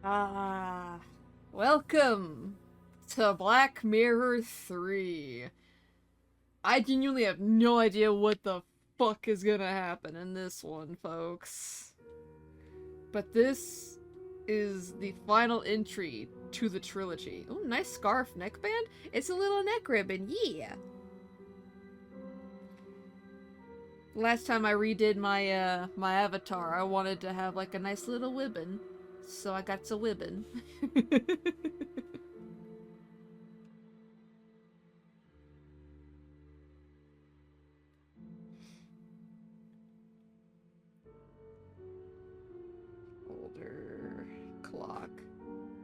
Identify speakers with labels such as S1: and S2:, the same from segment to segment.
S1: Ah, welcome to Black Mirror 3. I genuinely have no idea what the fuck is gonna happen in this one, folks. But this is the final entry to the trilogy. Oh, nice scarf neckband. It's a little neck ribbon, yeah. Last time I redid my my avatar, I wanted to have like a nice little ribbon. So I got a ribbon. Older clock.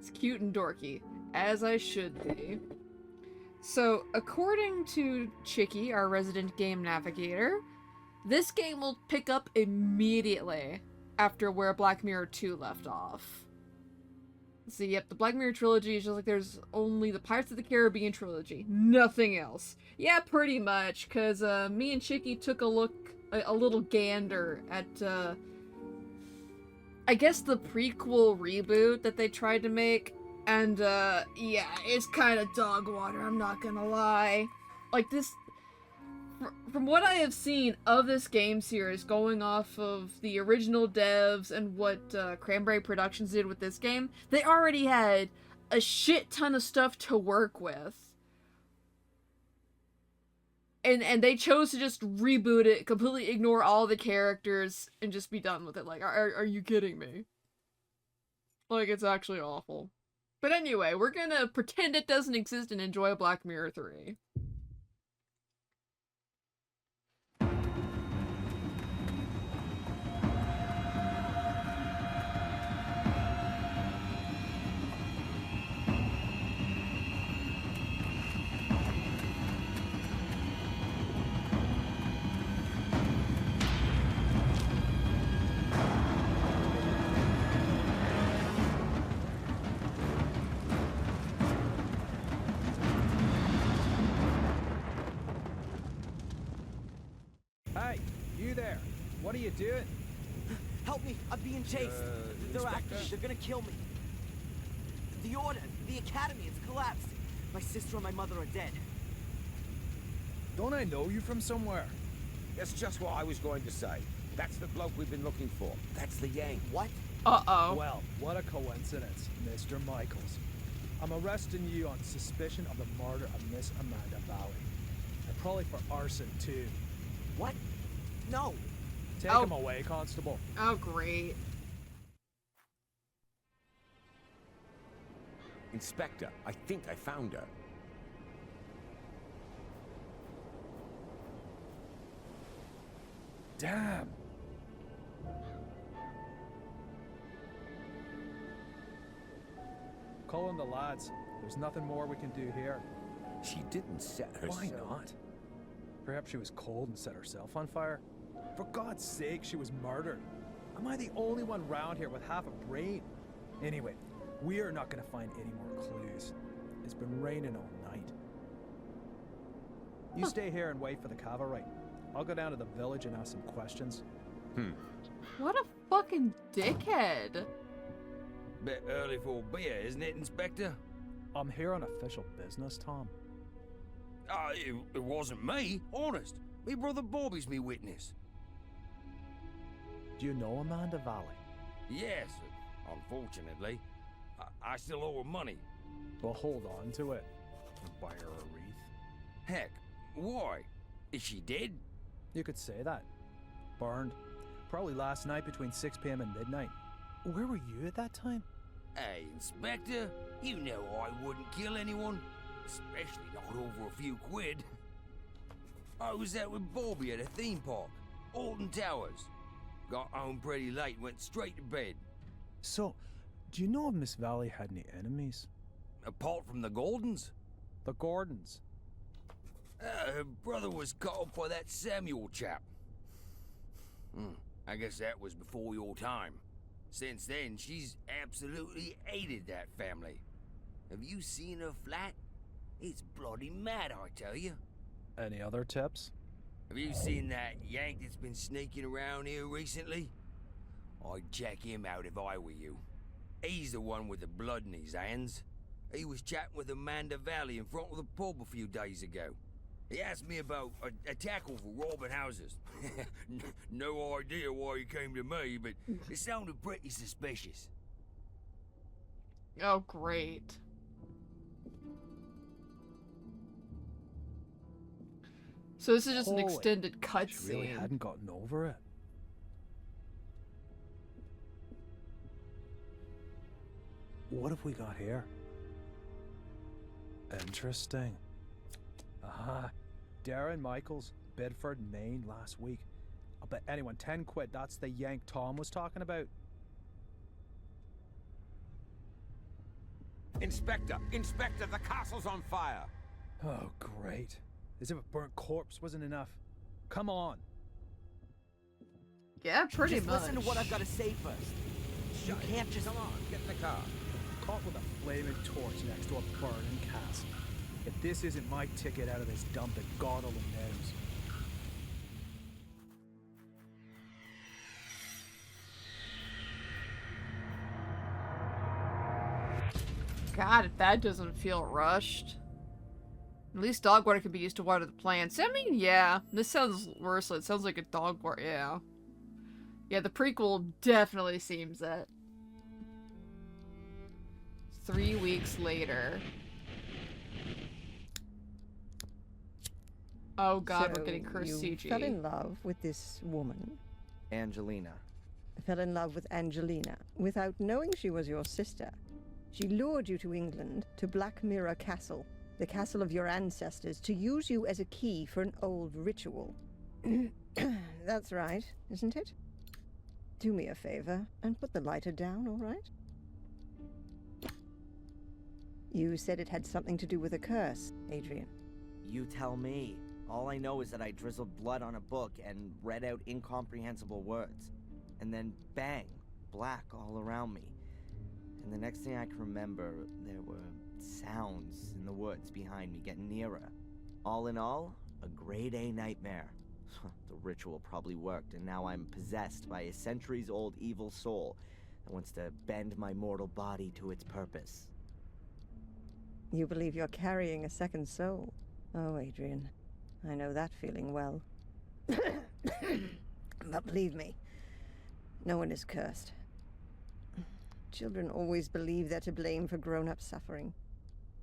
S1: It's cute and dorky, as I should be. So, according to Chicky, our resident game navigator, this game will pick up immediately after where Black Mirror 2 left off. So, yep, the Black Mirror trilogy is just like there's only the Pirates of the Caribbean trilogy, nothing else. Yeah, pretty much, because me and Chicky took a little gander at I guess the prequel reboot that they tried to make, and yeah, it's kind of dog water, I'm not gonna lie. Like this, from what I have seen of this game series, going off of the original devs and what Cranberry Productions did with this game, they already had a shit ton of stuff to work with. And they chose to just reboot it, completely ignore all the characters, and just be done with it. Like, are you kidding me? Like, it's actually awful. But anyway, we're gonna pretend it doesn't exist and enjoy Black Mirror 3.
S2: Hey, you there. What are you doing?
S3: Help me, I'm being chased. They're after me, they're gonna kill me. The Order, the Academy, it's collapsed. My sister and my mother are dead.
S2: Don't I know you from somewhere?
S4: That's just what I was going to say. That's the bloke we've been looking for. That's the Yang.
S3: What?
S1: Uh-oh.
S2: Well, what a coincidence, Mr. Michaels. I'm arresting you on suspicion of the murder of Miss Amanda Valley. And probably for arson, too.
S3: What? No.
S2: Take him away, Constable.
S1: Oh, great.
S4: Inspector, I think I found her.
S2: Damn. Calling the lads. There's nothing more we can do here.
S4: She didn't set herself.
S2: Why not? Perhaps she was cold and set herself on fire? For God's sake, she was murdered. Am I the only one round here with half a brain? Anyway, we are not going to find any more clues. It's been raining all night. You stay here and wait for the cavalry. I'll go down to the village and ask some questions.
S1: What a fucking dickhead.
S5: Bit early for a beer, isn't it, Inspector?
S2: I'm here on official business, Tom.
S5: It wasn't me, honest. Me brother Bobby's me witness.
S2: Do you know Amanda Valley?
S5: Yes, unfortunately. I still owe her money.
S2: Well, hold on to it. And buy her a wreath.
S5: Heck, why? Is she dead?
S2: You could say that. Burned. Probably last night between 6 p.m. and midnight. Where were you at that time?
S5: Hey, Inspector, you know I wouldn't kill anyone. Especially not over a few quid. I was out with Bobby at a theme park, Alton Towers. Got home pretty late and went straight to bed.
S2: So, do you know if Miss Valley had any enemies?
S5: Apart from the Gordons?
S2: The Gordons.
S5: Her brother was cut off by that Samuel chap. I guess that was before your time. Since then, she's absolutely hated that family. Have you seen her flat? It's bloody mad, I tell you.
S2: Any other tips?
S5: Have you seen that Yank that's been sneaking around here recently? I'd check him out if I were you. He's the one with the blood in his hands. He was chatting with Amanda Valley in front of the pub a few days ago. He asked me about a tackle for robbing houses. No idea why he came to me, but it sounded pretty suspicious.
S1: Oh, great. So this is just an
S2: Holy,
S1: extended
S2: She really
S1: cutscene.
S2: hadn't gotten over it. What have we got here? Interesting. Darren Michaels, Bedford, Maine, last week. I'll bet anyone 10 quid that's the yank Tom was talking about.
S4: Inspector! Inspector, the castle's on fire!
S2: Oh, great. As if a burnt corpse wasn't enough. Come on.
S1: Yeah, pretty
S3: Just
S1: much.
S3: listen to what I've got to say first. You can't just...
S4: Come on, get in the car.
S2: Caught with a flaming torch next to a burning castle. If this isn't my ticket out of this dump, then God only knows.
S1: God, if that doesn't feel rushed. At least dog water can be used to water the plants. I mean, yeah. This sounds worse. It sounds like a dog water, yeah. Yeah, the prequel definitely seems that. 3 weeks later. Oh god,
S6: So
S1: we're getting cursed
S6: you
S1: CG.
S6: fell in love with this woman,
S3: Angelina.
S6: fell in love with Angelina, without knowing she was your sister. She lured you to England, to Black Mirror Castle, the castle of your ancestors, to use you as a key for an old ritual. That's right, isn't it? Do me a favor and put the lighter down, all right? You said it had something to do with a curse, Adrian.
S3: You tell me. All I know is that I drizzled blood on a book and read out incomprehensible words. And then bang, black all around me. And the next thing I can remember, there were sounds in the woods behind me getting nearer. All in all, a grade A nightmare. The ritual probably worked, and now I'm possessed by a centuries-old evil soul that wants to bend my mortal body to its purpose.
S6: You believe you're carrying a second soul. Oh, Adrian, I know that feeling well. But believe me, no one is cursed. Children always believe they're to blame for grown-up suffering.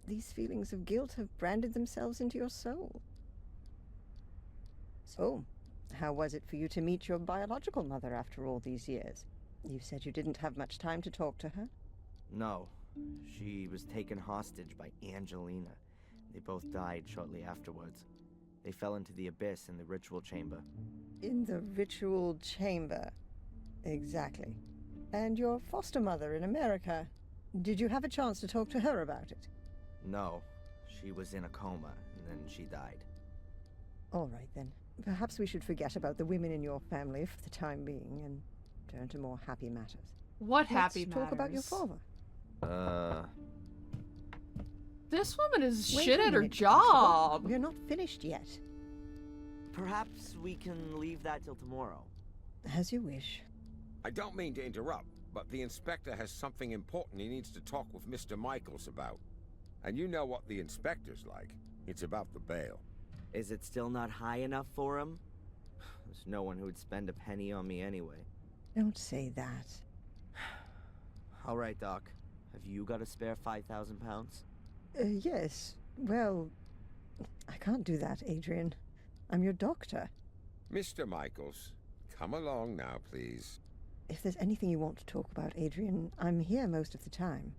S6: These feelings of guilt have branded themselves into your soul. So, how was it for you to meet your biological mother after all these years? You said you didn't have much time to talk to her.
S3: No, she was taken hostage by Angelina. They both died shortly afterwards. They fell into the abyss in the ritual chamber.
S6: In the ritual chamber. Exactly. And your foster mother in America. Did you have a chance to talk to her about it?
S3: No, she was in a coma, and then she died.
S6: All right, then. Perhaps we should forget about the women in your family for the time being and turn to more happy matters.
S1: What happy
S6: Let's talk about your
S1: matters?
S6: father.
S1: This woman is
S6: Wait
S1: shit
S6: a
S1: at her
S6: minute,
S1: job.
S6: We're not finished yet.
S3: Perhaps we can leave that till tomorrow.
S6: As you wish.
S4: I don't mean to interrupt, but the inspector has something important he needs to talk with Mr. Michaels about. And you know what the inspector's like. It's about the bail.
S3: Is it still not high enough for him? There's no one who would spend a penny on me anyway.
S6: Don't say that.
S3: All right, Doc. Have you got a spare 5,000 pounds?
S6: Yes. Well, I can't do that, Adrian. I'm your doctor.
S4: Mr. Michaels, come along now, please.
S6: If there's anything you want to talk about, Adrian, I'm here most of the time.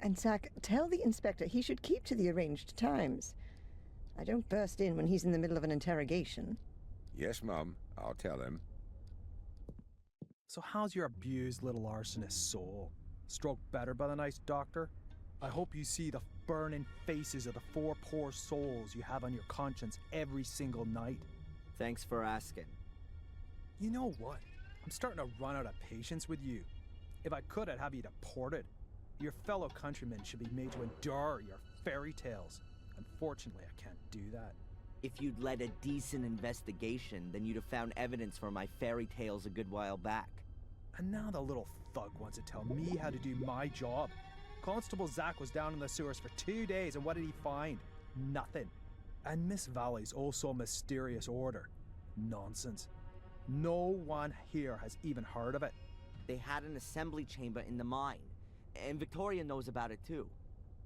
S6: And Zach, tell the inspector he should keep to the arranged times. I don't burst in when he's in the middle of an interrogation.
S4: Yes, Mum, I'll tell him.
S2: So how's your abused little arsonist soul? Stroke better by the nice doctor? I hope you see the burning faces of the 4 poor souls you have on your conscience every single night.
S3: Thanks for asking.
S2: You know what? I'm starting to run out of patience with you. If I could, I'd have you deported. Your fellow countrymen should be made to endure your fairy tales. Unfortunately, I can't do that.
S3: If you'd led a decent investigation, then you'd have found evidence for my fairy tales a good while back.
S2: And now the little thug wants to tell me how to do my job. Constable Zach was down in the sewers for 2 days, and what did he find? Nothing. And Miss Valley's also a mysterious order. Nonsense. No one here has even heard of it.
S3: They had an assembly chamber in the mine, and Victoria knows about it too.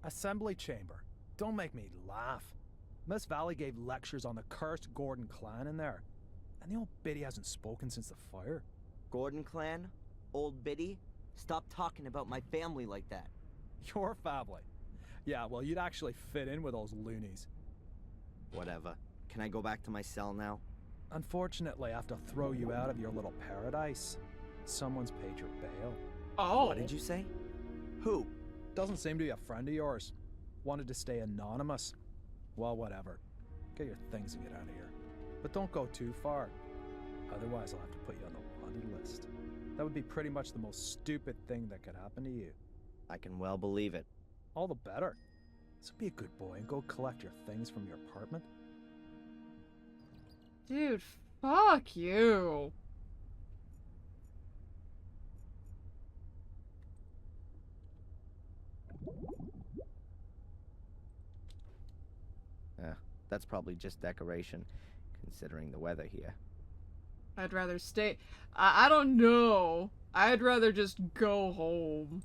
S2: Assembly chamber? Don't make me laugh. Miss Valley gave lectures on the cursed Gordon clan in there. And the old biddy hasn't spoken since the fire.
S3: Gordon clan? Old Biddy? Stop talking about my family like that.
S2: Your family? Yeah, well, you'd actually fit in with those loonies.
S3: Whatever. Can I go back to my cell now?
S2: Unfortunately, I have to throw you out of your little paradise. Someone's paid your bail.
S1: Oh.
S3: What did you say? Who?
S2: Doesn't seem to be a friend of yours. Wanted to stay anonymous. Well, whatever. Get your things and get out of here. But don't go too far. Otherwise, I'll have to put you on the wanted list. That would be pretty much the most stupid thing that could happen to you.
S3: I can well believe it.
S2: All the better. So be a good boy and go collect your things from your apartment.
S1: Dude, fuck you.
S3: That's probably just decoration, considering the weather here.
S1: I'd rather stay. I don't know. I'd rather just go home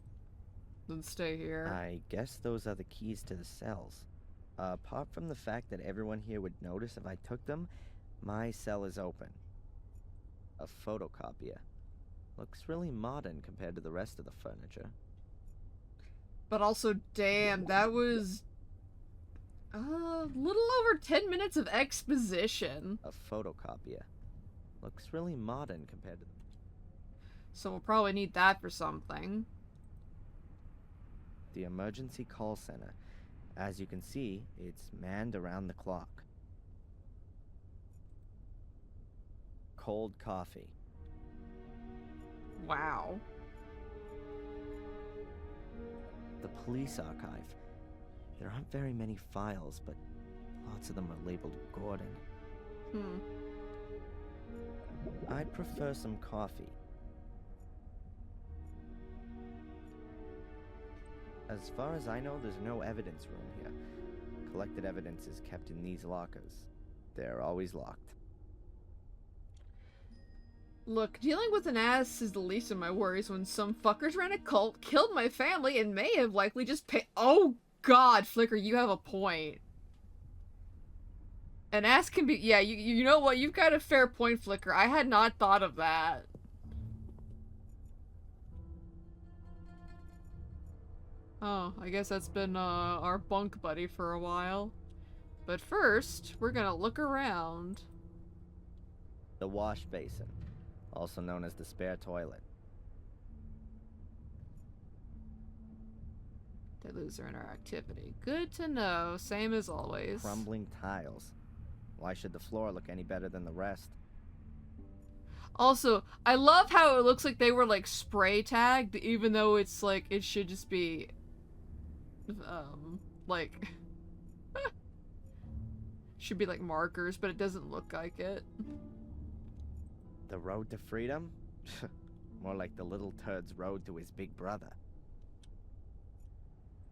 S1: than stay here.
S3: I guess those are the keys to the cells. Apart from the fact that everyone here would notice if I took them, my cell is open. A photocopier. Looks really modern compared to the rest of the furniture.
S1: But also, damn, that was a little over 10 minutes of exposition.
S3: A photocopier. Looks really modern compared to...
S1: So we'll probably need that for something.
S3: The emergency call center. As you can see, it's manned around the clock. Cold coffee.
S1: Wow.
S3: The police archive. There aren't very many files, but lots of them are labeled Gordon. I'd prefer some coffee. As far as I know, there's no evidence room here. Collected evidence is kept in these lockers. They're always locked.
S1: Look, dealing with an ass is the least of my worries when some fuckers ran a cult, killed my family, and may have likely just paid— Oh god, Flicker, you have a point. An ass can be— yeah, you know what, you've got a fair point, Flicker. I had not thought of that. Oh, I guess that's been, our bunk buddy for a while. But first, we're gonna look around.
S3: The wash basin, also known as the spare toilet.
S1: They lose their interactivity. Good to know, same as always.
S3: Crumbling tiles. Why should the floor look any better than the rest?
S1: Also, I love how it looks like they were, like, spray tagged, even though it's, like, it should just be, like, should be, like, markers, but it doesn't look like it.
S3: The road to freedom? More like the little turd's road to his big brother.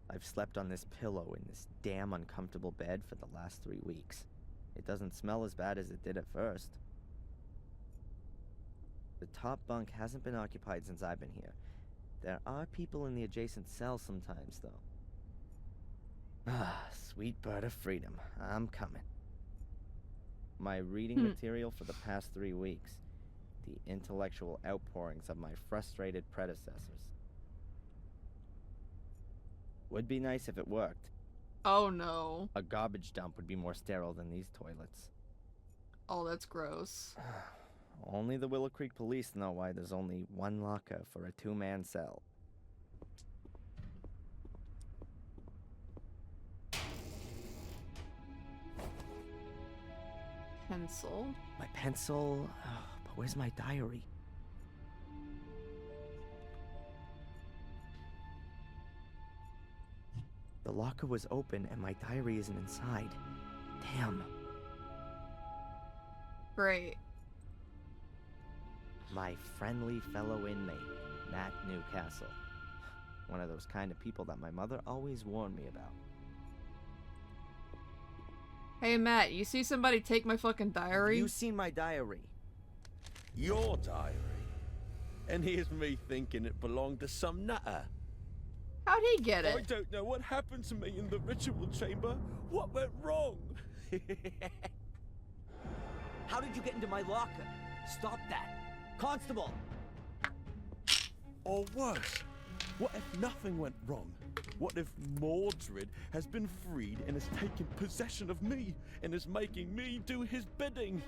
S3: I've slept on this pillow in this damn uncomfortable bed for the last 3 weeks. It doesn't smell as bad as it did at first. The top bunk hasn't been occupied since I've been here. There are people in the adjacent cell sometimes, though. Ah, sweet bird of freedom. I'm coming. My reading material for the past 3 weeks. The intellectual outpourings of my frustrated predecessors. Would be nice if it worked.
S1: Oh no.
S3: A garbage dump would be more sterile than these toilets.
S1: Oh, that's gross.
S3: Only the Willow Creek police know why there's only one locker for a 2-man cell.
S1: Pencil.
S3: My pencil... but where's my diary? The locker was open and my diary isn't inside. Damn.
S1: Great.
S3: My friendly fellow inmate, Matt Newcastle. One of those kind of people that my mother always warned me about.
S1: Hey Matt, you see somebody take my fucking diary?
S3: You seen my diary?
S7: Your diary? And here's me thinking it belonged to some nutter.
S1: How'd he get
S7: I
S1: it?
S7: don't know what happened to me in the ritual chamber. What went wrong?
S3: How did you get into my locker? Stop that. Constable!
S7: Or worse, what if nothing went wrong? What if Mordred has been freed and has taken possession of me and is making me do his bidding?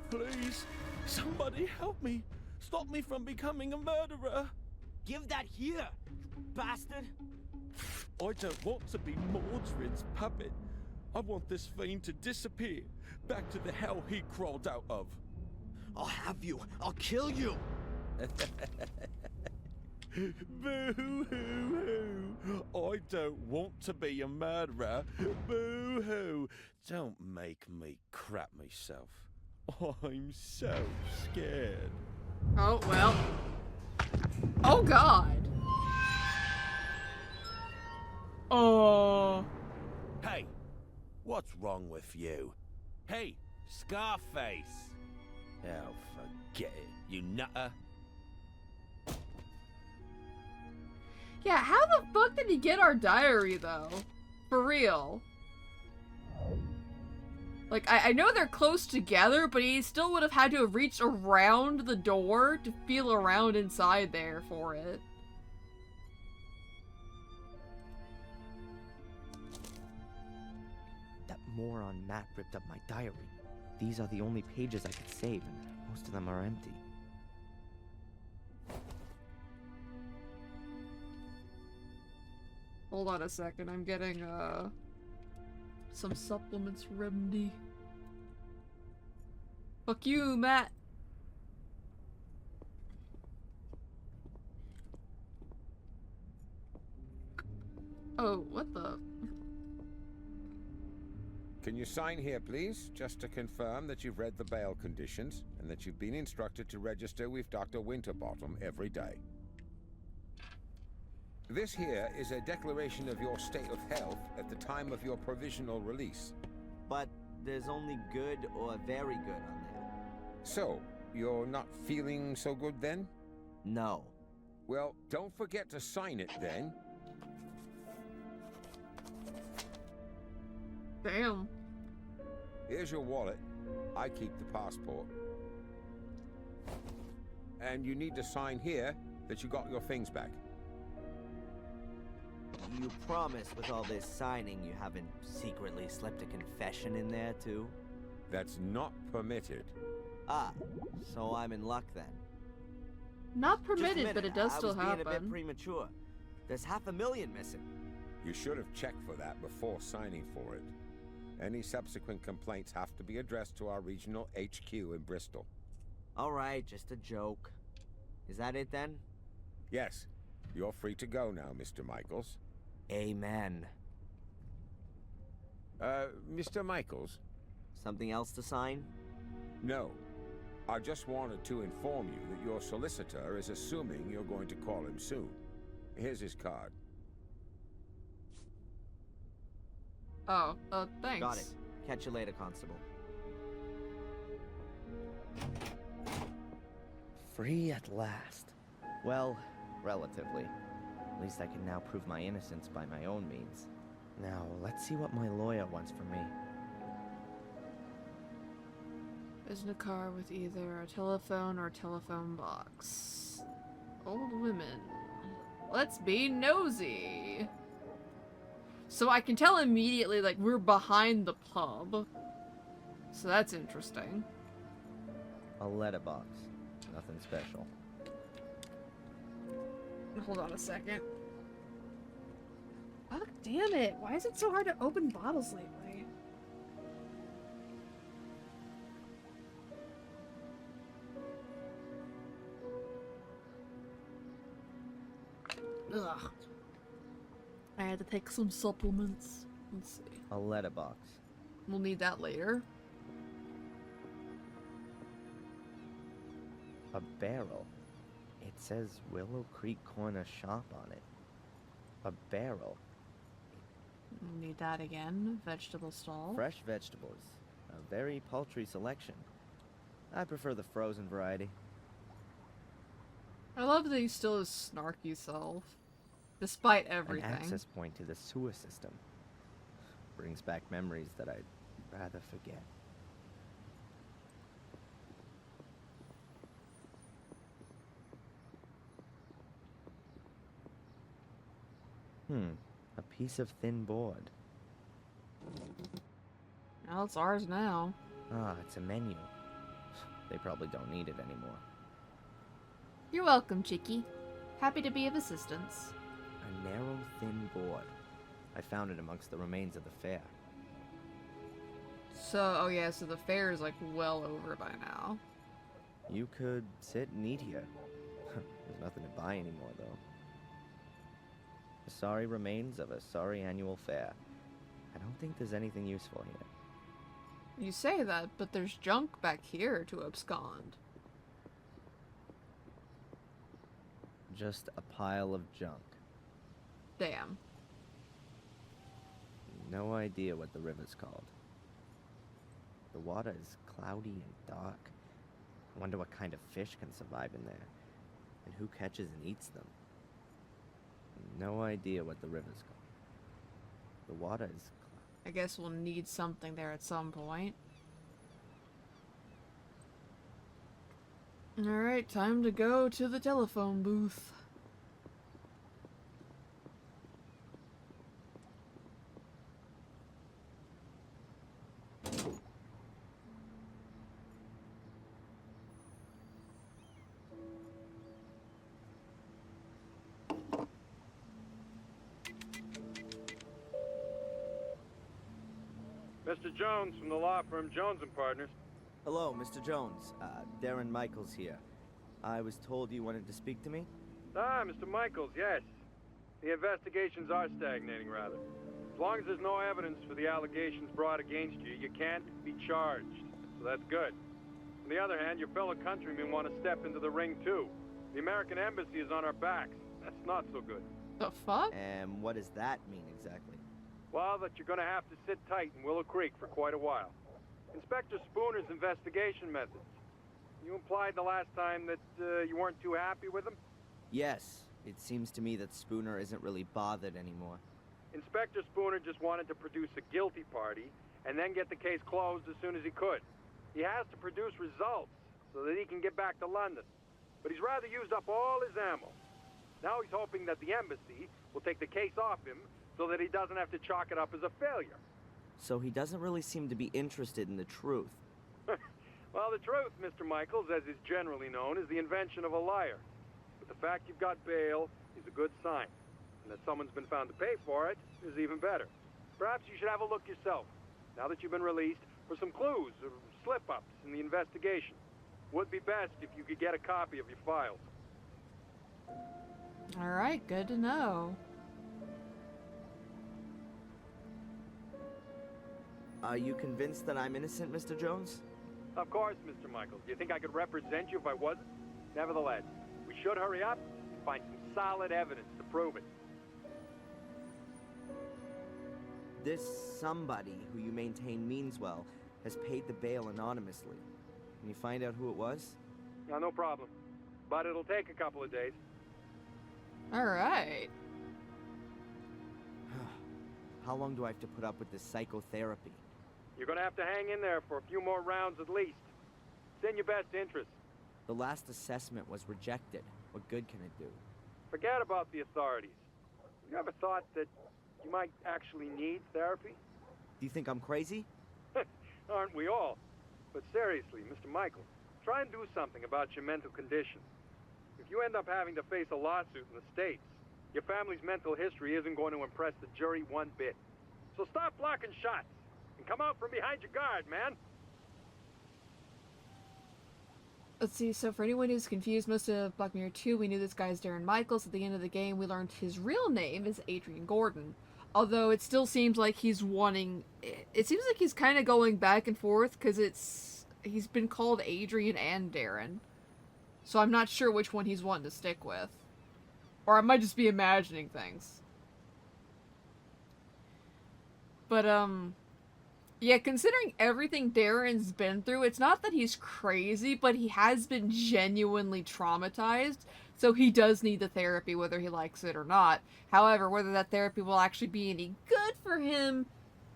S7: Please, somebody help me. Stop me from becoming a murderer.
S3: Give that here, bastard!
S7: I don't want to be Mordred's puppet. I want this fiend to disappear, back to the hell he crawled out of.
S3: I'll have you. I'll kill you.
S7: Boo-hoo-hoo. I don't want to be a murderer. Boo-hoo. Don't make me crap myself. I'm so scared.
S1: Oh, well. Oh, God. Oh.
S7: Hey, what's wrong with you? Hey, Scarface. Oh, forget it, you nutter.
S1: Yeah, how the fuck did he get our diary, though? For real. Like, I know they're close together, but he still would have had to have reached around the door to feel around inside there for it.
S3: That moron Matt ripped up my diary. These are the only pages I could save, and most of them are empty.
S1: Hold on a second, I'm getting, some supplements remedy. Fuck you, Matt. Oh, what the?
S4: Can you sign here, please? Just to confirm that you've read the bail conditions and that you've been instructed to register with Dr. Winterbottom every day. This here is a declaration of your state of health at the time of your provisional release.
S3: But there's only good or very good on there.
S4: So, you're not feeling so good then?
S3: No.
S4: Well, don't forget to sign it then.
S1: Damn.
S4: Here's your wallet. I keep the passport. And you need to sign here that you got your things back.
S3: You promise with all this signing you haven't secretly slipped a confession in there too?
S4: That's not permitted.
S3: Ah, so I'm in luck then.
S1: Not
S3: Just a
S1: permitted,
S3: minute,
S1: but it does
S3: I
S1: still
S3: was being a bit
S1: happen.
S3: premature. There's $500,000 missing.
S4: You should have checked for that before signing for it. Any subsequent complaints have to be addressed to our regional HQ in Bristol.
S3: All right, just a joke. Is that it then?
S4: Yes, you're free to go now, Mr. Michaels.
S3: Amen.
S4: Mr. Michaels?
S3: Something else to sign?
S4: No. I just wanted to inform you that your solicitor is assuming you're going to call him soon. Here's his card.
S1: Oh, thanks.
S3: Got it. Catch you later, Constable. Free at last. Well, relatively. At least I can now prove my innocence by my own means. Now, let's see what my lawyer wants from me.
S1: Is in a car with either a telephone or telephone box. Old women. Let's be nosy. So I can tell immediately, like, we're behind the pub. So that's interesting.
S3: A letterbox. Nothing special.
S1: Hold on a second. Fuck damn it. Why is it so hard to open bottles lately? Ugh. I had to take some supplements. Let's see.
S3: A letterbox.
S1: We'll need that later.
S3: A barrel. It says Willow Creek Corner Shop on it. A barrel.
S1: Need that again. Vegetable stall.
S3: Fresh vegetables. A very paltry selection. I prefer the frozen variety.
S1: I love that he's still his snarky self. Despite
S3: An
S1: everything.
S3: access point to the sewer system. Brings back memories that I'd rather forget. A piece of thin board.
S1: Well, it's ours now.
S3: Ah, it's a menu. They probably don't need it anymore.
S1: You're welcome, Chicky. Happy to be of assistance.
S3: A narrow, thin board. I found it amongst the remains of the fair.
S1: So, oh yeah, so the fair is like well over by now.
S3: You could sit and eat here. There's nothing to buy anymore, though. The sorry remains of a sorry annual fair. I don't think there's anything useful here.
S1: You say that, but there's junk back here to abscond.
S3: Just a pile of junk.
S1: Damn.
S3: No idea what the river's called. The water is cloudy and dark. I wonder what kind of fish can survive in there, and who catches and eats them. No idea what the river's called. The water is...
S1: I guess we'll need something there at some point. Alright, time to go to the telephone booth.
S8: Mr. Jones from the law firm Jones & Partners.
S3: Hello, Mr. Jones. Darren Michaels here. I was told you wanted to speak to me?
S8: Ah, Mr. Michaels, yes. The investigations are stagnating, rather. As long as there's no evidence for the allegations brought against you, you can't be charged. So that's good. On the other hand, your fellow countrymen want to step into the ring, too. The American embassy is on our backs. That's not so good.
S1: The fuck?
S3: And what does that mean exactly?
S8: Well, that you're going to have to sit tight in Willow Creek for quite a while. Inspector Spooner's investigation methods. You implied the last time that you weren't too happy with them?
S3: Yes, it seems to me that Spooner isn't really bothered anymore.
S8: Inspector Spooner just wanted to produce a guilty party and then get the case closed as soon as he could. He has to produce results so that he can get back to London. But he's rather used up all his ammo. Now he's hoping that the embassy will take the case off him so that he doesn't have to chalk it up as a failure.
S3: So he doesn't really seem to be interested in the truth.
S8: Well, the truth, Mr. Michaels, as is generally known, is the invention of a liar. But the fact you've got bail is a good sign. And that someone's been found to pay for it is even better. Perhaps you should have a look yourself, now that you've been released, for some clues or slip-ups in the investigation. Would be best if you could get a copy of your files.
S1: Alright, good to know.
S3: Are you convinced that I'm innocent, Mr. Jones?
S8: Of course, Mr. Michaels. Do you think I could represent you if I wasn't? Nevertheless, we should hurry up and find some solid evidence to prove it.
S3: This somebody who you maintain means well has paid the bail anonymously. Can you find out who it was?
S8: No problem. But it'll take a couple of days.
S1: Alright.
S3: How long do I have to put up with this psychotherapy?
S8: You're gonna have to hang in there for a few more rounds at least. It's in your best interest.
S3: The last assessment was rejected. What good can it do?
S8: Forget about the authorities. You ever thought that you might actually need therapy?
S3: Do you think I'm crazy?
S8: Aren't we all? But seriously, Mr. Michael, try and do something about your mental condition. If you end up having to face a lawsuit in the States, your family's mental history isn't going to impress the jury one bit. So stop blocking shots and come out from behind your guard, man.
S1: Let's see, so for anyone who's confused, most of Black Mirror 2, we knew this guy's Darren Michaels. At the end of the game, we learned his real name is Adrian Gordon. Although it still seems like he's wanting... It seems like he's kind of going back and forth, because he's been called Adrian and Darren. So I'm not sure which one he's wanting to stick with. Or I might just be imagining things. But, yeah, considering everything Darren's been through, it's not that he's crazy, but he has been genuinely traumatized, so he does need the therapy whether he likes it or not. However, whether that therapy will actually be any good for him,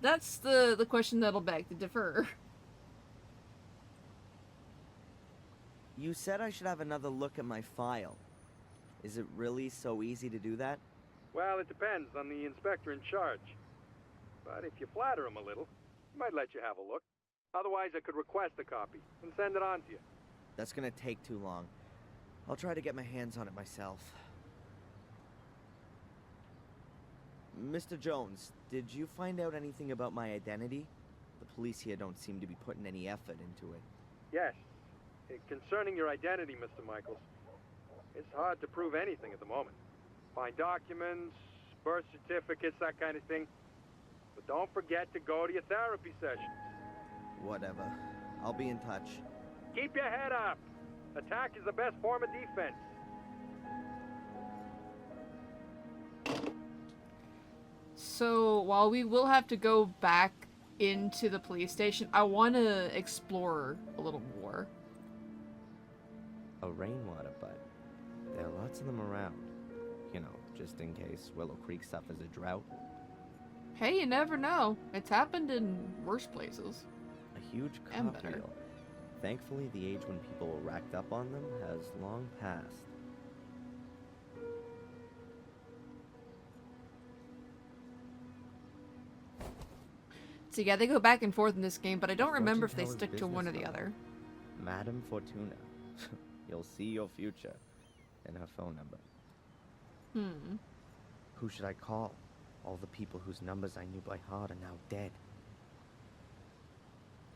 S1: that's the question that'll beg to differ.
S3: You said I should have another look at my file. Is it really so easy to do that?
S8: Well, it depends on the inspector in charge. But if you flatter him a little, he might let you have a look. Otherwise, I could request a copy and send it on to you.
S3: That's gonna take too long. I'll try to get my hands on it myself. Mr. Jones, did you find out anything about my identity? The police here don't seem to be putting any effort into it.
S8: Yes. Concerning your identity, Mr. Michaels, it's hard to prove anything at the moment. Find documents, birth certificates, that kind of thing. But don't forget to go to your therapy session.
S3: Whatever. I'll be in touch.
S8: Keep your head up. Attack is the best form of defense.
S1: So, while we will have to go back into the police station, I want to explore a little more.
S3: A rainwater butt. There are lots of them around. You know, just in case Willow Creek suffers a drought.
S1: Hey, you never know. It's happened in worse places.
S3: A huge
S1: And
S3: cop
S1: better.
S3: wheel. Thankfully, the age when people were racked up on them has long passed.
S1: So yeah, they go back and forth in this game, but I don't remember if they
S3: Fortune
S1: stick to
S3: teller's
S1: one or the
S3: business
S1: other.
S3: Madame Fortuna. You'll see your future. And her phone number.
S1: Hmm.
S3: Who should I call? All the people whose numbers I knew by heart are now dead.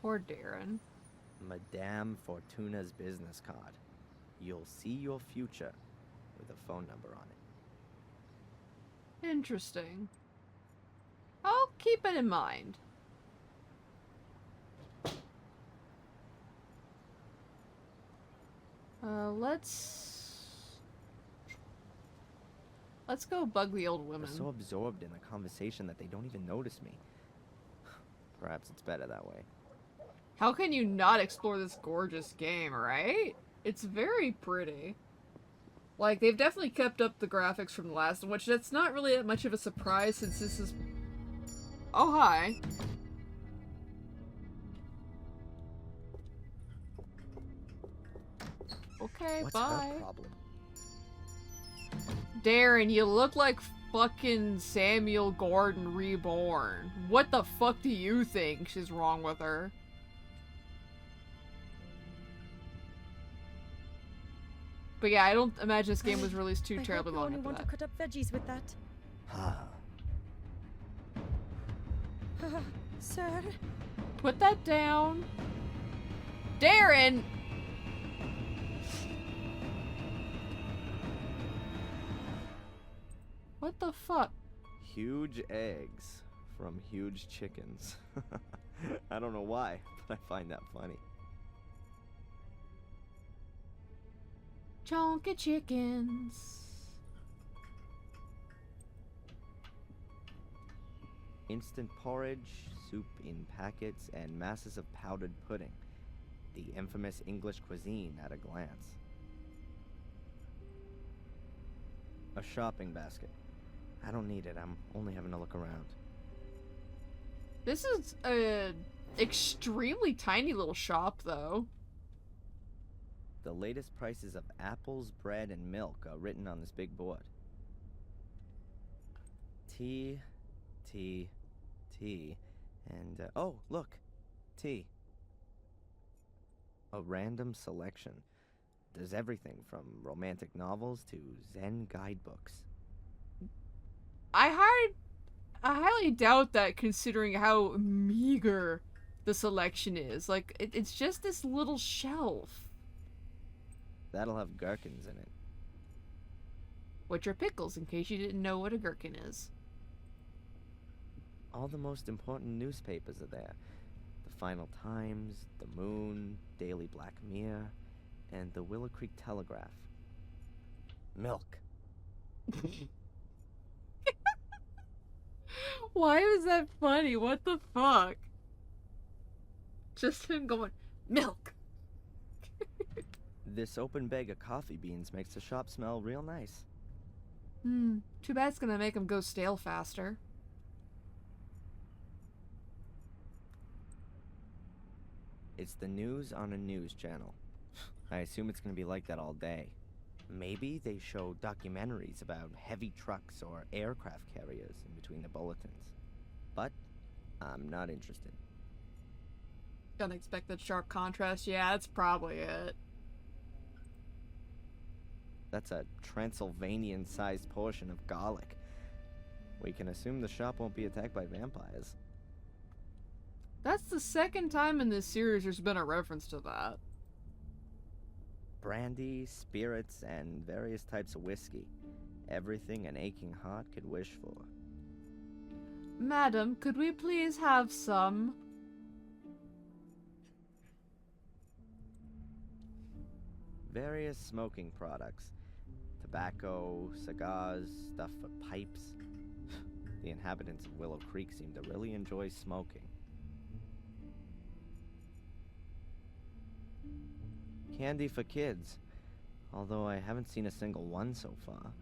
S1: Poor Darren.
S3: Madame Fortuna's business card. You'll see your future with a phone number on it.
S1: Interesting. I'll keep it in mind. Let's go bug the old women.
S3: They're so absorbed in the conversation that they don't even notice me. Perhaps it's better that way.
S1: How can you not explore this gorgeous game, right? It's very pretty. Like, they've definitely kept up the graphics from the last one, which that's not really that much of a surprise since this is... Oh, hi. Okay,
S3: What's
S1: bye.
S3: her problem?
S1: Darren, you look like fucking Samuel Gordon reborn. What the fuck do you think is wrong with her? But yeah, I don't imagine this game was released too terribly long
S9: I
S1: after
S9: want
S1: that.
S9: to cut up veggies with that. Sir?
S1: Put that down. Darren! What the fuck?
S3: Huge eggs from huge chickens. I don't know why, but I find that funny.
S1: Chonky chickens.
S3: Instant porridge, soup in packets, and masses of powdered pudding. The infamous English cuisine at a glance. A shopping basket. I don't need it, I'm only having a look around.
S1: This is a extremely tiny little shop, though.
S3: The latest prices of apples, bread, and milk are written on this big board. Tea, and, oh, look, tea. A random selection. There's everything from romantic novels to Zen guidebooks.
S1: I highly doubt that, considering how meager the selection is. Like, it's just this little shelf.
S3: That'll have gherkins in it.
S1: Which are pickles, in case you didn't know what a gherkin is.
S3: All the most important newspapers are there. The Final Times, The Moon, Daily Black Mirror, and the Willow Creek Telegraph. Milk.
S1: Why was that funny? What the fuck? Just him going, milk.
S3: This open bag of coffee beans makes the shop smell real nice.
S1: Too bad it's gonna make them go stale faster.
S3: It's the news on a news channel. I assume it's gonna be like that all day. Maybe they show documentaries about heavy trucks or aircraft carriers in between the bulletins. But I'm not interested.
S1: Unexpected sharp contrast. Yeah, that's probably it.
S3: That's a Transylvanian-sized portion of garlic. We can assume the shop won't be attacked by vampires.
S1: That's the second time in this series there's been a reference to that.
S3: Brandy, spirits, and various types of whiskey. Everything an aching heart could wish for.
S1: Madam, could we please have some?
S3: Various smoking products. Tobacco, cigars, stuff for pipes. The inhabitants of Willow Creek seem to really enjoy smoking. Candy for kids, although I haven't seen a single one so far.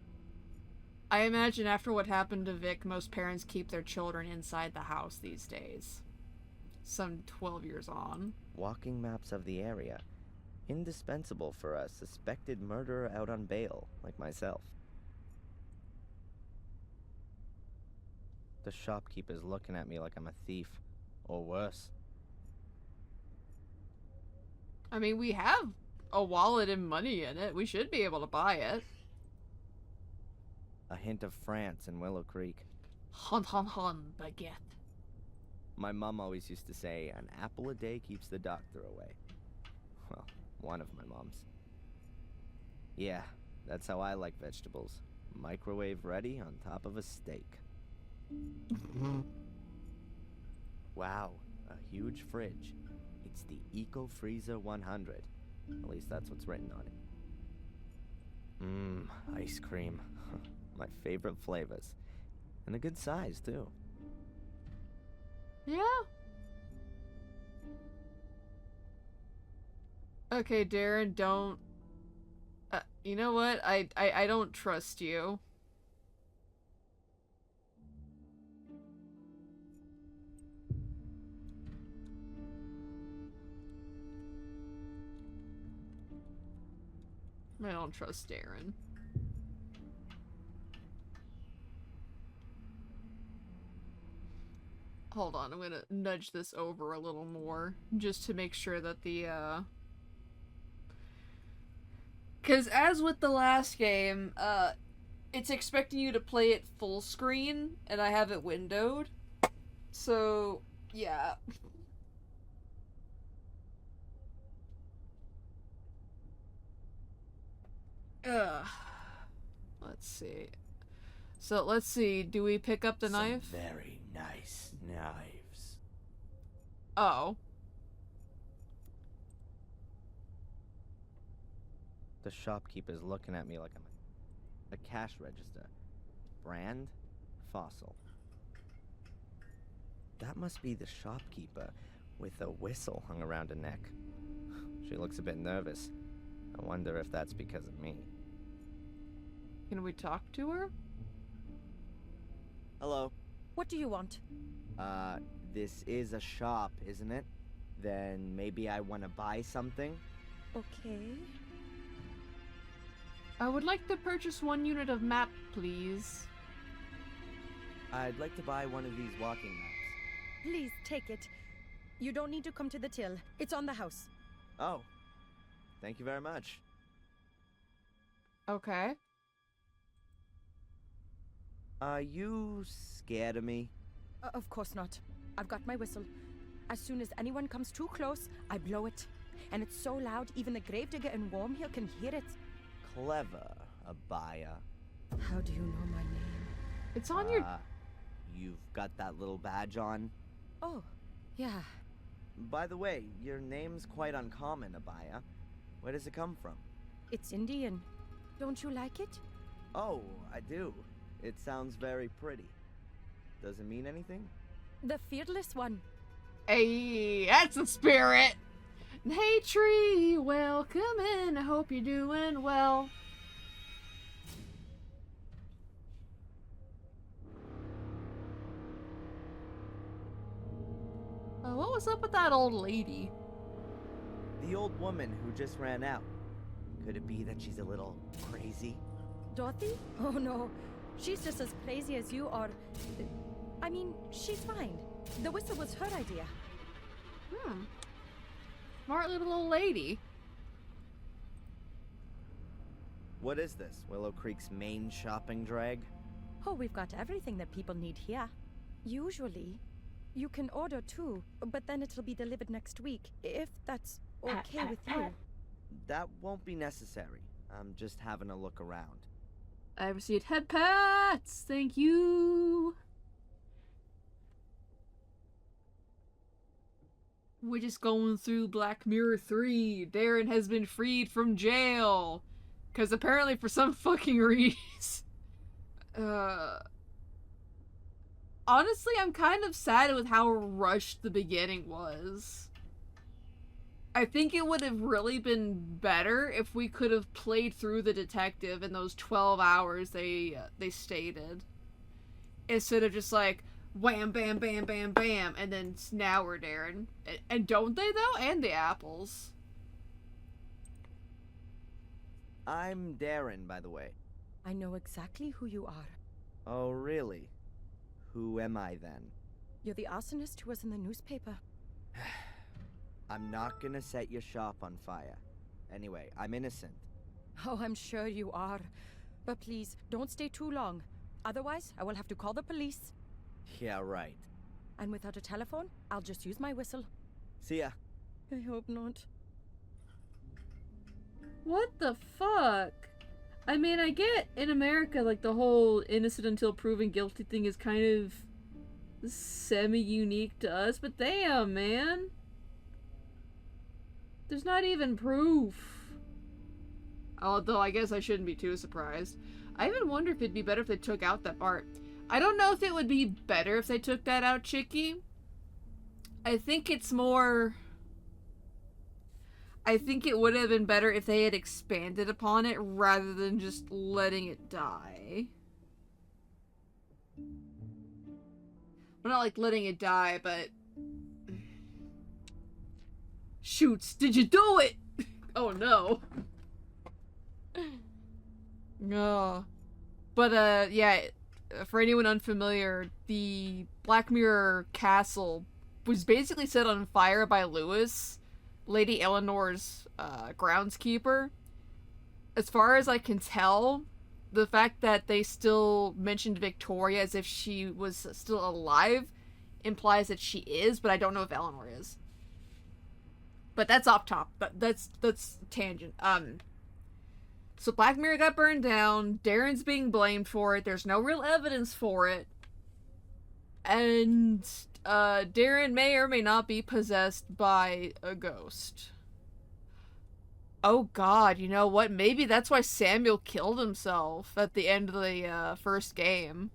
S1: I imagine after what happened to Vic, most parents keep their children inside the house these days. Some 12 years on.
S3: Walking maps of the area. Indispensable for a suspected murderer out on bail, like myself. The shopkeeper's looking at me like I'm a thief, or worse.
S1: I mean, we have a wallet and money in it. We should be able to buy it.
S3: A hint of France in Willow Creek.
S1: Hun hun hun, baguette.
S3: My mom always used to say, an apple a day keeps the doctor away. Well, one of my moms. Yeah, that's how I like vegetables. Microwave ready on top of a steak. Wow, a huge fridge. It's the Eco Freezer 100. At least that's what's written on it. Ice cream. My favorite flavors. And a good size, too.
S1: Yeah. Okay, Darren, don't... you know what? I don't trust you. I don't trust Darren. Hold on, I'm gonna nudge this over a little more, just to make sure that the, Because as with the last game, it's expecting you to play it full screen, and I have it windowed. So, yeah. Let's see. So, let's see. Do we pick up the knife?
S3: Very nice knives.
S1: Oh.
S3: The shopkeeper's looking at me like I'm a cash register. Brand? Fossil. That must be the shopkeeper with a whistle hung around her neck. She looks a bit nervous. I wonder if that's because of me.
S1: Can we talk to her?
S3: Hello.
S9: What do you want?
S3: This is a shop, isn't it? Then maybe I want to buy something?
S9: Okay.
S1: I would like to purchase 1 unit of map, please.
S3: I'd like to buy one of these walking maps.
S9: Please take it. You don't need to come to the till. It's on the house.
S3: Oh. Thank you very much.
S1: Okay.
S3: Are you scared of me?
S9: Of course not. I've got my whistle. As soon as anyone comes too close, I blow it. And it's so loud, even the gravedigger in Wormhill can hear it.
S3: Clever, Abaya.
S9: How do you know my name?
S1: It's on your...
S3: You've got that little badge on?
S9: Oh, yeah.
S3: By the way, your name's quite uncommon, Abaya. Where does it come from?
S9: It's Indian. Don't you like it?
S3: Oh, I do. It sounds very pretty. Does it mean anything?
S9: The fearless one.
S1: Hey, that's the spirit! Hey, tree, welcome in. I hope you're doing well. What was up with that old lady?
S3: The old woman who just ran out. Could it be that she's a little crazy?
S9: Dorothy? Oh no. She's just as crazy as you are. I mean, she's fine. The whistle was her idea.
S1: Smart little old lady.
S3: What is this? Willow Creek's main shopping drag?
S9: Oh, we've got everything that people need here. Usually, you can order too, but then it'll be delivered next week, if that's okay with you.
S3: That won't be necessary. I'm just having a look around.
S1: I received head pats. Thank you. We're just going through Black Mirror 3. Darren has been freed from jail. Because apparently for some fucking reason. Honestly, I'm kind of sad with how rushed the beginning was. I think it would have really been better if we could have played through the detective in those 12 hours they stated. Instead of just like, wham, bam, bam, bam, bam, and then now we're Darren. And don't they, though? And the apples.
S3: I'm Darren, by the way.
S9: I know exactly who you are.
S3: Oh, really? Who am I, then?
S9: You're the arsonist who was in the newspaper.
S3: I'm not gonna set your shop on fire. Anyway, I'm innocent.
S9: Oh, I'm sure you are. But please, don't stay too long. Otherwise, I will have to call the police.
S3: Yeah, right.
S9: And without a telephone, I'll just use my whistle.
S3: See ya.
S9: I hope not.
S1: What the fuck? I mean, I get in America, like, the whole innocent until proven guilty thing is kind of semi-unique to us, but damn, man. There's not even proof. Although, I guess I shouldn't be too surprised. I even wonder if it'd be better if they took out that part. I don't know if it would be better if they took that out, Chicky. I think it's more... I think it would have been better if they had expanded upon it rather than just letting it die. Well, not like letting it die, but... Shoots, did you do it? Oh no. No. But, yeah, for anyone unfamiliar, the Black Mirror castle was basically set on fire by Lewis, Lady Eleanor's groundskeeper. As far as I can tell, the fact that they still mentioned Victoria as if she was still alive implies that she is, but I don't know if Eleanor is. But that's off top. That's tangent. So Black Mirror got burned down. Darren's being blamed for it. There's no real evidence for it. And Darren may or may not be possessed by a ghost. Oh god, you know what? Maybe that's why Samuel killed himself at the end of the first game.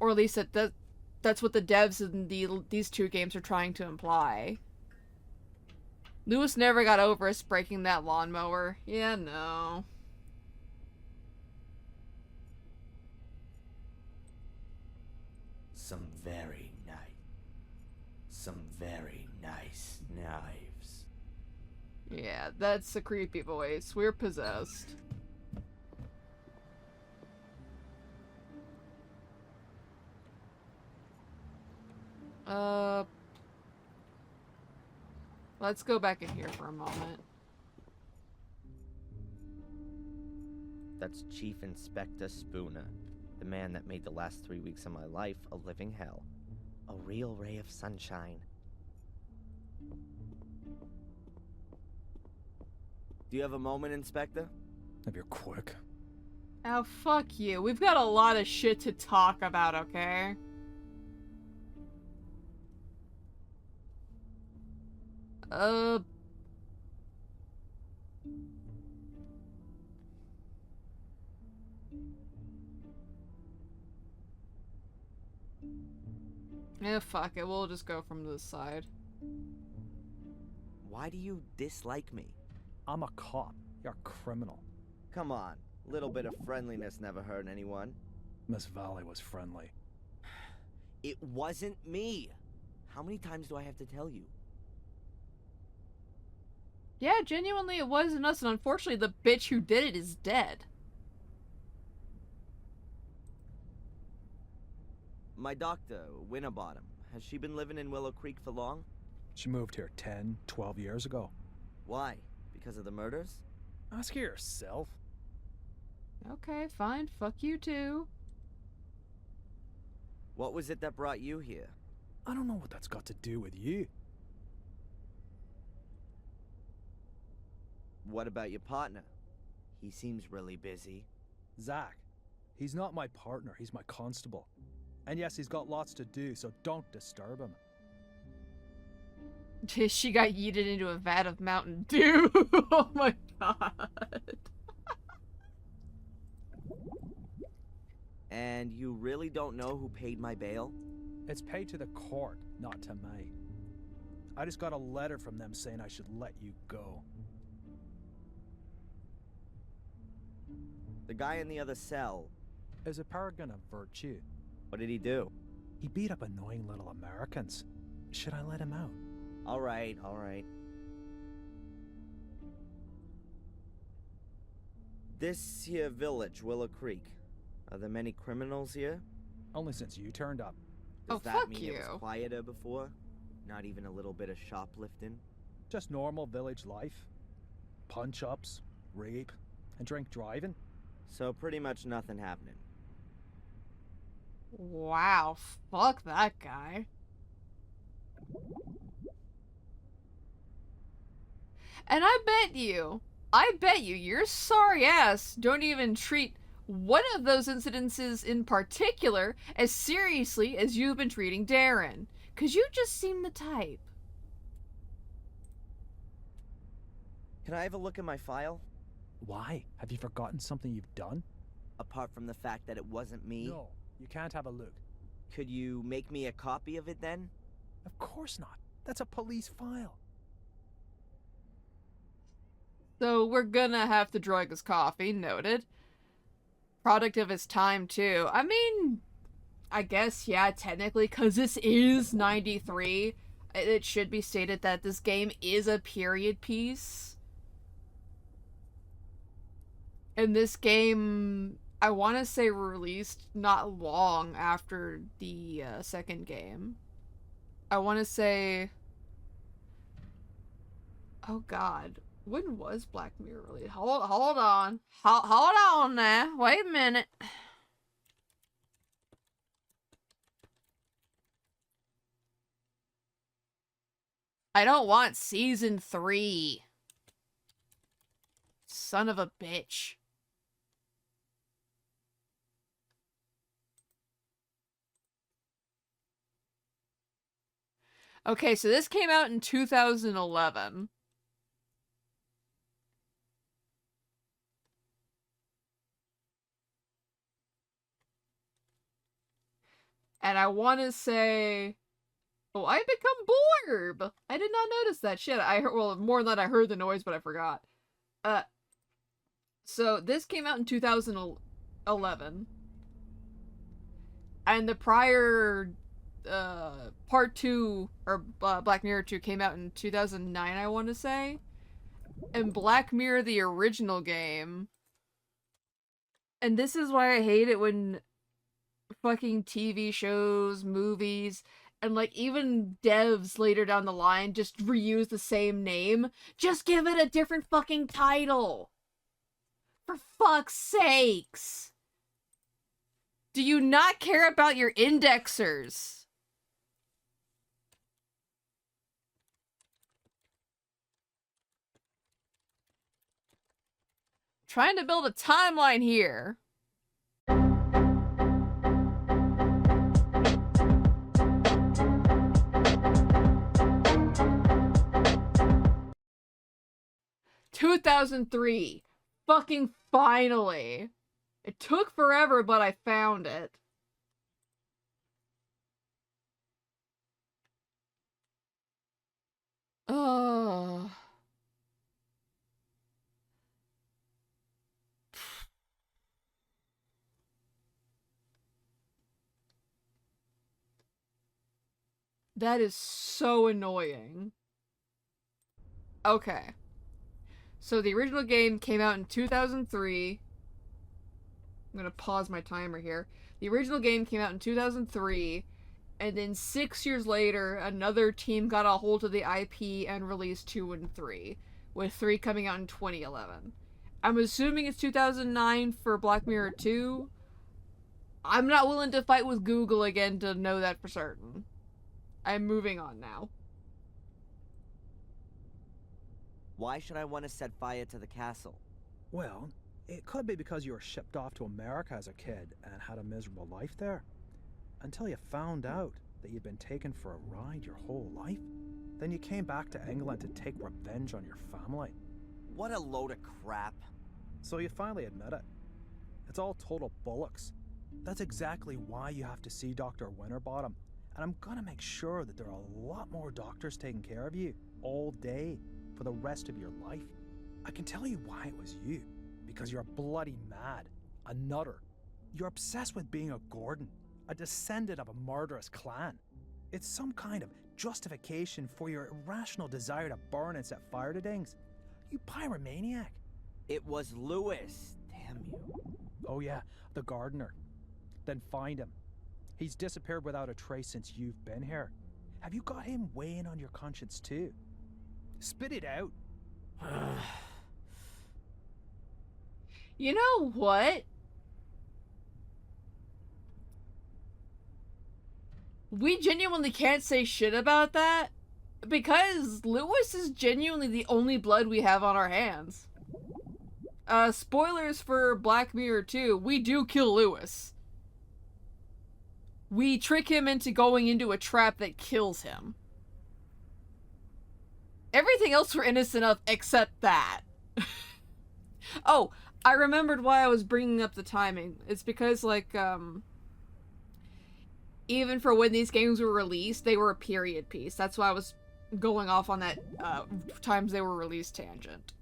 S1: Or at least that's what the devs in these two games are trying to imply. Lewis never got over us breaking that lawnmower. Yeah, no.
S3: Some very nice knives.
S1: Yeah, that's a creepy voice. We're possessed. Let's go back in here for a moment.
S3: That's Chief Inspector Spooner, the man that made the last 3 weeks of my life a living hell. A real ray of sunshine. Do you have a moment, Inspector?
S2: If you're quick.
S1: Oh, fuck you. We've got a lot of shit to talk about, okay? Yeah, fuck it. We'll just go from this side.
S3: Why do you dislike me?
S2: I'm a cop. You're a criminal.
S3: Come on, little bit of friendliness never hurt anyone.
S2: Miss Valley was friendly.
S3: It wasn't me. How many times do I have to tell you?
S1: Yeah, genuinely it wasn't us, and unfortunately the bitch who did it is dead.
S3: My doctor, Winterbottom, has she been living in Willow Creek for long?
S2: She moved here 10, 12 years ago.
S3: Why? Because of the murders?
S2: Ask her yourself.
S1: Okay, fine. Fuck you too.
S3: What was it that brought you here?
S2: I don't know what that's got to do with you.
S3: What about your partner? He seems really busy.
S2: Zach. He's not my partner, he's my constable. And yes, he's got lots to do, so don't disturb him.
S1: She got yeeted into a vat of Mountain Dew. Oh my god.
S3: And you really don't know who paid my bail?
S2: It's paid to the court, not to me. I just got a letter from them saying I should let you go.
S3: The guy in the other cell,
S2: Is a paragon of virtue.
S3: what did he do?
S2: He beat up annoying little Americans. Should I let him out?
S3: All right, all right. This here village, Willow Creek. Are there many criminals here?
S2: Only since you turned up.
S3: Does
S1: Oh,
S3: that
S1: fuck
S3: mean it was
S1: you.
S3: quieter before? Not even a little bit of shoplifting?
S2: Just normal village life. Punch-ups, rape, and drink driving.
S3: So pretty much nothing happening.
S1: Wow, fuck that guy. And I bet you, your sorry ass don't even treat one of those incidences in particular as seriously as you've been treating Darren. 'Cause you just seem the type.
S3: Can I have a look at my file?
S2: Why? Have you forgotten something you've done?
S3: Apart from the fact that it wasn't me?
S2: No, you can't have a look.
S3: Could you make me a copy of it then?
S2: Of course not. That's a police file.
S1: So we're gonna have to drug his coffee, noted. Product of his time, too. I mean, I guess, yeah, technically, because this is 93, it should be stated that this game is a period piece. And this game, I want to say, released not long after the second game. I want to say... Oh god. When was Black Mirror released? Hold on. Hold on now. Wait a minute. I don't want season 3. Son of a bitch. Okay, so this came out in 2011. And I want to say... Oh, I become Blurb! I did not notice that shit. I heard, well, more than that, I heard the noise, but I forgot. So this came out in 2011. And the prior, part 2, or Black Mirror 2 came out in 2009, I want to say. And Black Mirror, the original game. And this is why I hate it when fucking TV shows, movies, and like even devs later down the line just reuse the same name. Just give it a different fucking title. For fuck's sakes. Do you not care about your indexers? Trying to build a timeline here. "2003. Fucking finally. It took forever, but I found it. Oh. That is so annoying. Okay. So the original game came out in 2003. I'm gonna pause my timer here. The original game came out in 2003, and then 6 years later, another team got a hold of the IP and released 2 and 3, with 3 coming out in 2011. I'm assuming it's 2009 for Black Mirror 2. I'm not willing to fight with Google again to know that for certain. I'm moving on now.
S3: Why should I want to set fire to the castle?
S2: Well, it could be because you were shipped off to America as a kid and had a miserable life there. Until you found out that you'd been taken for a ride your whole life. Then you came back to England to take revenge on your family.
S3: What a load of crap.
S2: So you finally admit it. It's all total bollocks. That's exactly why you have to see Dr. Winterbottom. And I'm gonna make sure that there are a lot more doctors taking care of you all day for the rest of your life. I can tell you why it was you. Because you're bloody mad. A nutter. You're obsessed with being a Gordon. A descendant of a murderous clan. It's some kind of justification for your irrational desire to burn and set fire to things. You pyromaniac.
S3: It was Lewis. Damn you.
S2: Oh yeah, the gardener. Then find him. He's disappeared without a trace since you've been here. Have you got him weighing on your conscience too? Spit it out.
S1: You know what? We genuinely can't say shit about that because Lewis is genuinely the only blood we have on our hands. Spoilers for Black Mirror 2, we do kill Lewis. We trick him into going into a trap that kills him. Everything else we're innocent of except that. Oh, I remembered why I was bringing up the timing. It's because, like, even for when these games were released, they were a period piece. That's why I was going off on that times they were released tangent.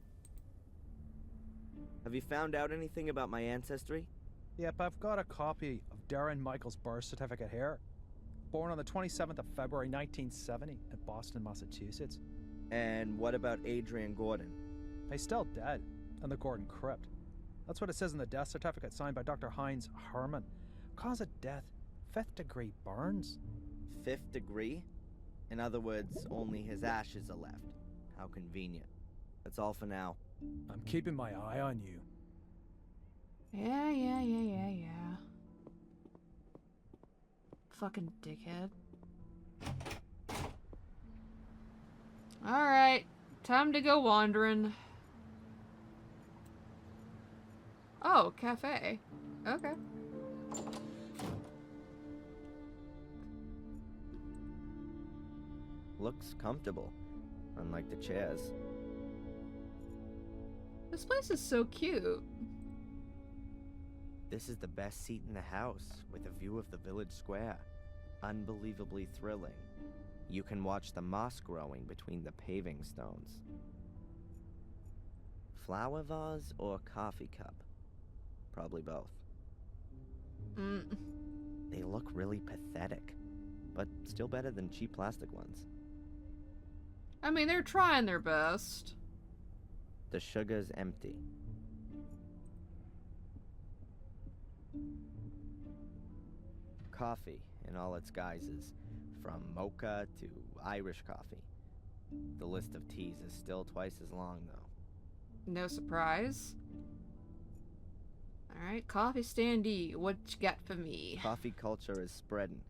S3: Have you found out anything about my ancestry?
S2: Yep, I've got a copy of Darren Michael's birth certificate here. Born on the 27th of February 1970 in Boston, Massachusetts.
S3: And what about Adrian Gordon?
S2: He's still dead in the Gordon crypt. That's what it says in the death certificate signed by Dr. Heinz Herman. Cause of death, 5th degree burns.
S3: 5th degree? In other words, only his ashes are left. How convenient. That's all for now.
S2: I'm keeping my eye on you.
S1: Yeah. Fucking dickhead. Alright, time to go wandering. Oh, cafe. Okay.
S3: Looks comfortable, unlike the chairs.
S1: This place is so cute.
S3: This is the best seat in the house, with a view of the village square. Unbelievably thrilling. You can watch the moss growing between the paving stones. Flower vase or coffee cup? Probably both. They look really pathetic, but still better than cheap plastic ones.
S1: I mean, they're trying their best.
S3: The sugar's empty. Coffee in all its guises, from mocha to Irish coffee. The list of teas is still twice as long, though.
S1: No surprise. Alright, coffee standee, what you got for me?
S3: Coffee culture is spreading.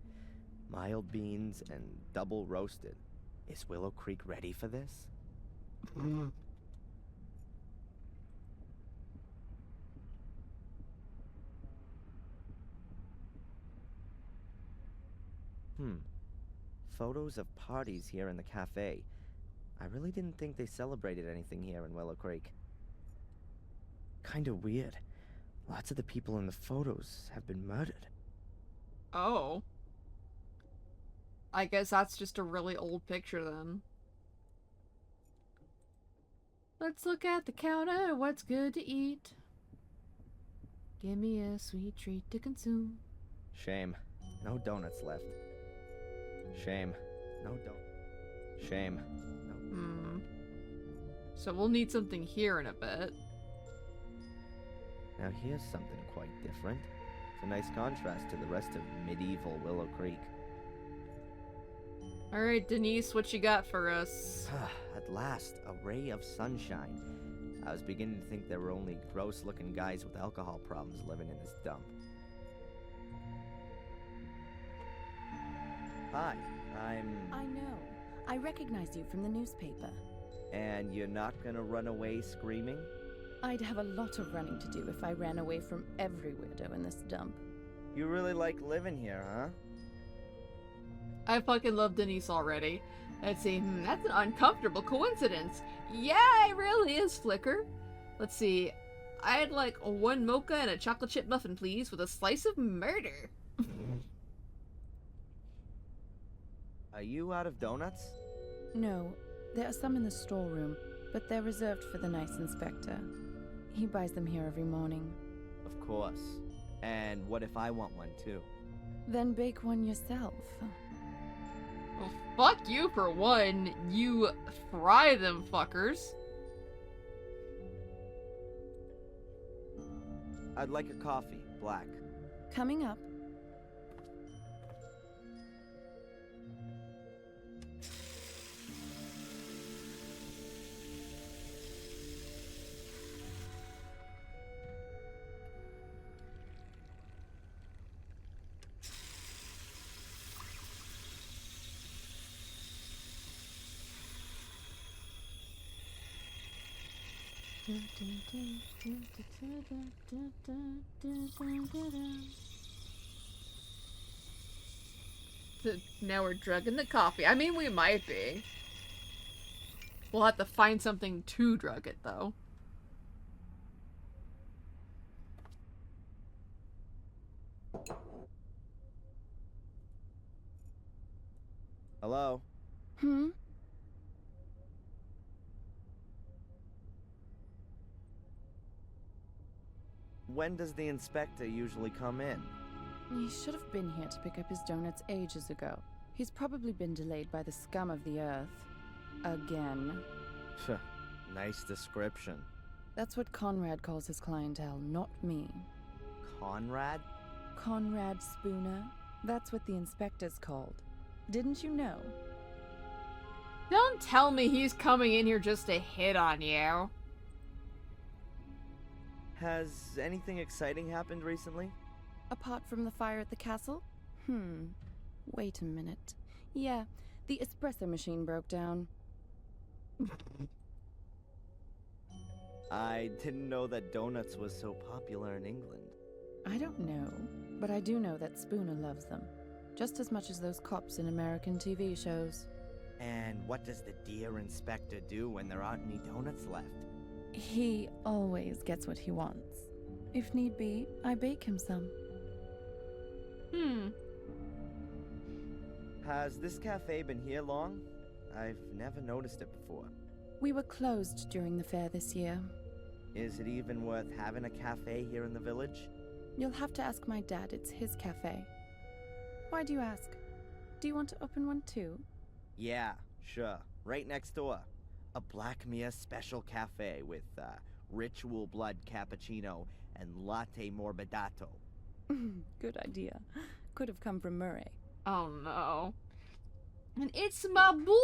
S3: Mild beans and double roasted. Is Willow Creek ready for this? Photos of parties here in the cafe. I really didn't think they celebrated anything here in Willow Creek. Kinda weird. Lots of the people in the photos have been murdered.
S1: Oh. I guess that's just a really old picture then. Let's look at the counter. What's good to eat? Give me a sweet treat to consume.
S3: Shame. No donuts left. Shame. No donuts. Shame. No.
S1: So we'll need something here in a bit.
S3: Now here's something quite different. It's a nice contrast to the rest of medieval Willow Creek.
S1: Alright, Denise, what you got for us?
S3: At last, a ray of sunshine. I was beginning to think there were only gross-looking guys with alcohol problems living in this dump. Hi,
S10: I know. I recognize you from the newspaper.
S3: And you're not gonna run away screaming?
S10: I'd have a lot of running to do if I ran away from every weirdo in this dump.
S3: You really like living here, huh?
S1: I fucking love Denise already. Let's see, that's an uncomfortable coincidence. Yeah, it really is, Flicker. Let's see, I'd like one mocha and a chocolate chip muffin, please, with a slice of murder.
S3: Are you out of donuts?
S10: No, there are some in the storeroom, but they're reserved for the nice inspector. He buys them here every morning.
S3: Of course. And what if I want one too?
S10: Then bake one yourself.
S1: Well, fuck you for one. You fry them fuckers.
S3: I'd like a coffee, black.
S10: Coming up.
S1: Now we're drugging the coffee. I mean, we might be. We'll have to find something to drug it, though.
S3: Hello? When does the inspector usually come in?
S10: He should have been here to pick up his donuts ages ago. He's probably been delayed by the scum of the earth. Again.
S3: Nice description.
S10: That's what Conrad calls his clientele, not me.
S3: Conrad?
S10: Conrad Spooner. That's what the inspector's called. Didn't you know?
S1: Don't tell me he's coming in here just to hit on you.
S3: Has anything exciting happened recently?
S10: Apart from the fire at the castle? Wait a minute. Yeah, the espresso machine broke down.
S3: I didn't know that donuts was so popular in England.
S10: I don't know, but I do know that Spooner loves them. Just as much as those cops in American TV shows.
S3: And what does the dear inspector do when there aren't any donuts left?
S10: He always gets what he wants. If need be, I bake him some.
S3: Has this cafe been here long? I've never noticed it before.
S10: We were closed during the fair this year.
S3: Is it even worth having a cafe here in the village?
S10: You'll have to ask my dad. It's his cafe. Why do you ask? Do you want to open one too?
S3: Yeah, sure. Right next door. A Blackmere special cafe with ritual blood cappuccino and latte morbidato.
S10: Good idea. Could have come from Murray.
S1: Oh no. And it's my boy!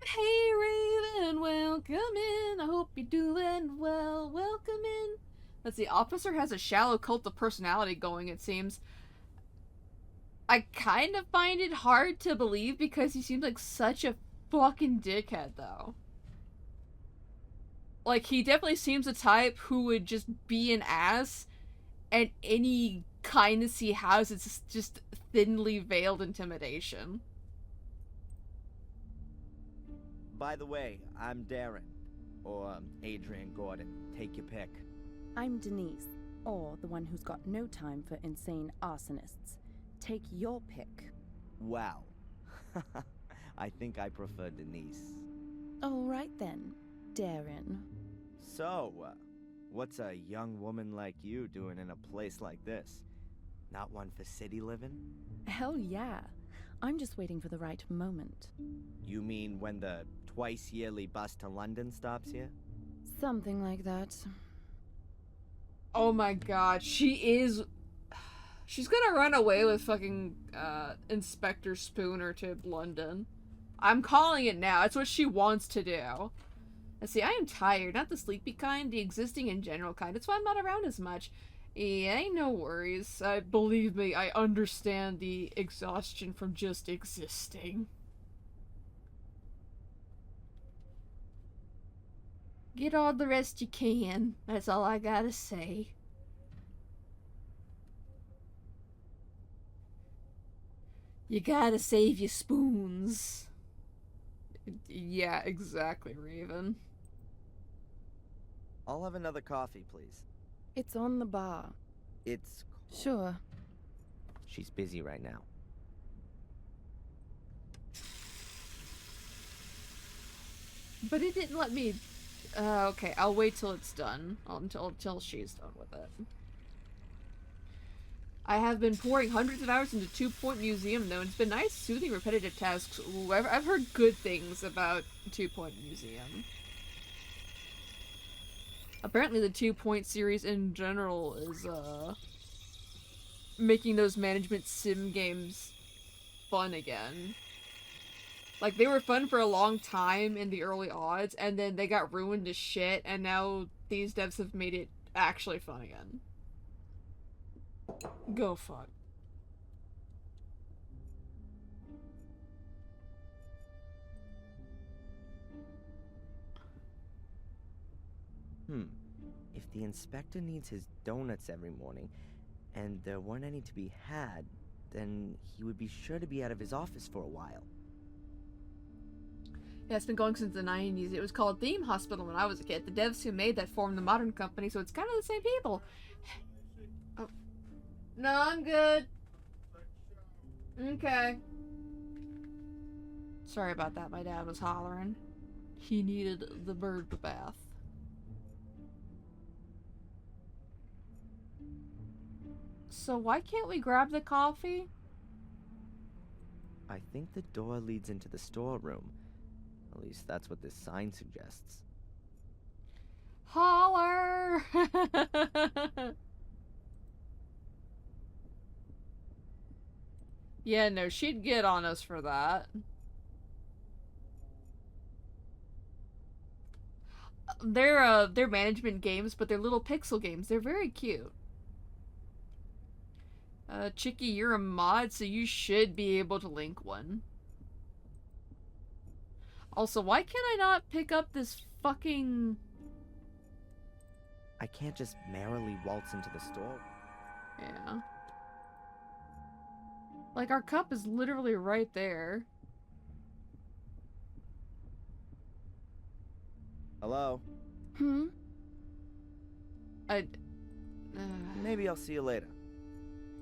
S1: Hey Raven, welcome in. I hope you're doing well. Welcome in. Let's see, Officer has a shallow cult of personality going, it seems. I kind of find it hard to believe because he seems like such a fucking dickhead, though. Like, he definitely seems the type who would just be an ass, and any kindness he has is just thinly veiled intimidation.
S3: By the way, I'm Darren. Or Adrian Gordon. Take your pick.
S10: I'm Denise, or the one who's got no time for insane arsonists. Take your pick.
S3: Wow. I think I prefer Denise.
S10: All right then, Darren.
S3: So, what's a young woman like you doing in a place like this? Not one for city living?
S10: Hell yeah. I'm just waiting for the right moment.
S3: You mean when the twice-yearly bus to London stops here?
S10: Something like that.
S1: Oh my god, she's gonna run away with fucking, Inspector Spooner to London. I'm calling it now. It's what she wants to do. And see, I am tired. Not the sleepy kind, the existing and general kind. That's why I'm not around as much. Yeah, ain't no worries. Believe me, I understand the exhaustion from just existing. Get all the rest you can. That's all I gotta say. You gotta save your spoons. Yeah, exactly, Raven.
S3: I'll have another coffee, please.
S10: It's on the bar.
S3: It's...
S10: Sure.
S3: She's busy right now.
S1: But it didn't let me... okay, I'll wait till it's done. Until she's done with it. I have been pouring hundreds of hours into 2 Point Museum, though, and it's been nice, soothing, repetitive tasks. Ooh, I've heard good things about 2 Point Museum. Apparently the 2 Point series in general is, making those management sim games fun again. Like, they were fun for a long time in the early odds, and then they got ruined to shit, and now these devs have made it actually fun again. Go fuck.
S3: If the inspector needs his donuts every morning, and there weren't any to be had, then he would be sure to be out of his office for a while.
S1: Yeah, it's been going since the 90s. It was called Theme Hospital when I was a kid. The devs who made that formed the modern company, so it's kind of the same people. Oh. No, I'm good. Okay. Sorry about that, my dad was hollering. He needed the bird bath. So why can't we grab the coffee?
S3: I think the door leads into the storeroom. At least that's what this sign suggests.
S1: Holler! Yeah, no, she'd get on us for that. They're management games, but they're little pixel games. They're very cute. Chicky, you're a mod, so you should be able to link one. Also, why can't I not pick up this fucking...
S3: I can't just merrily waltz into the store.
S1: Yeah. Like, our cup is literally right there.
S3: Hello? Maybe I'll see you later.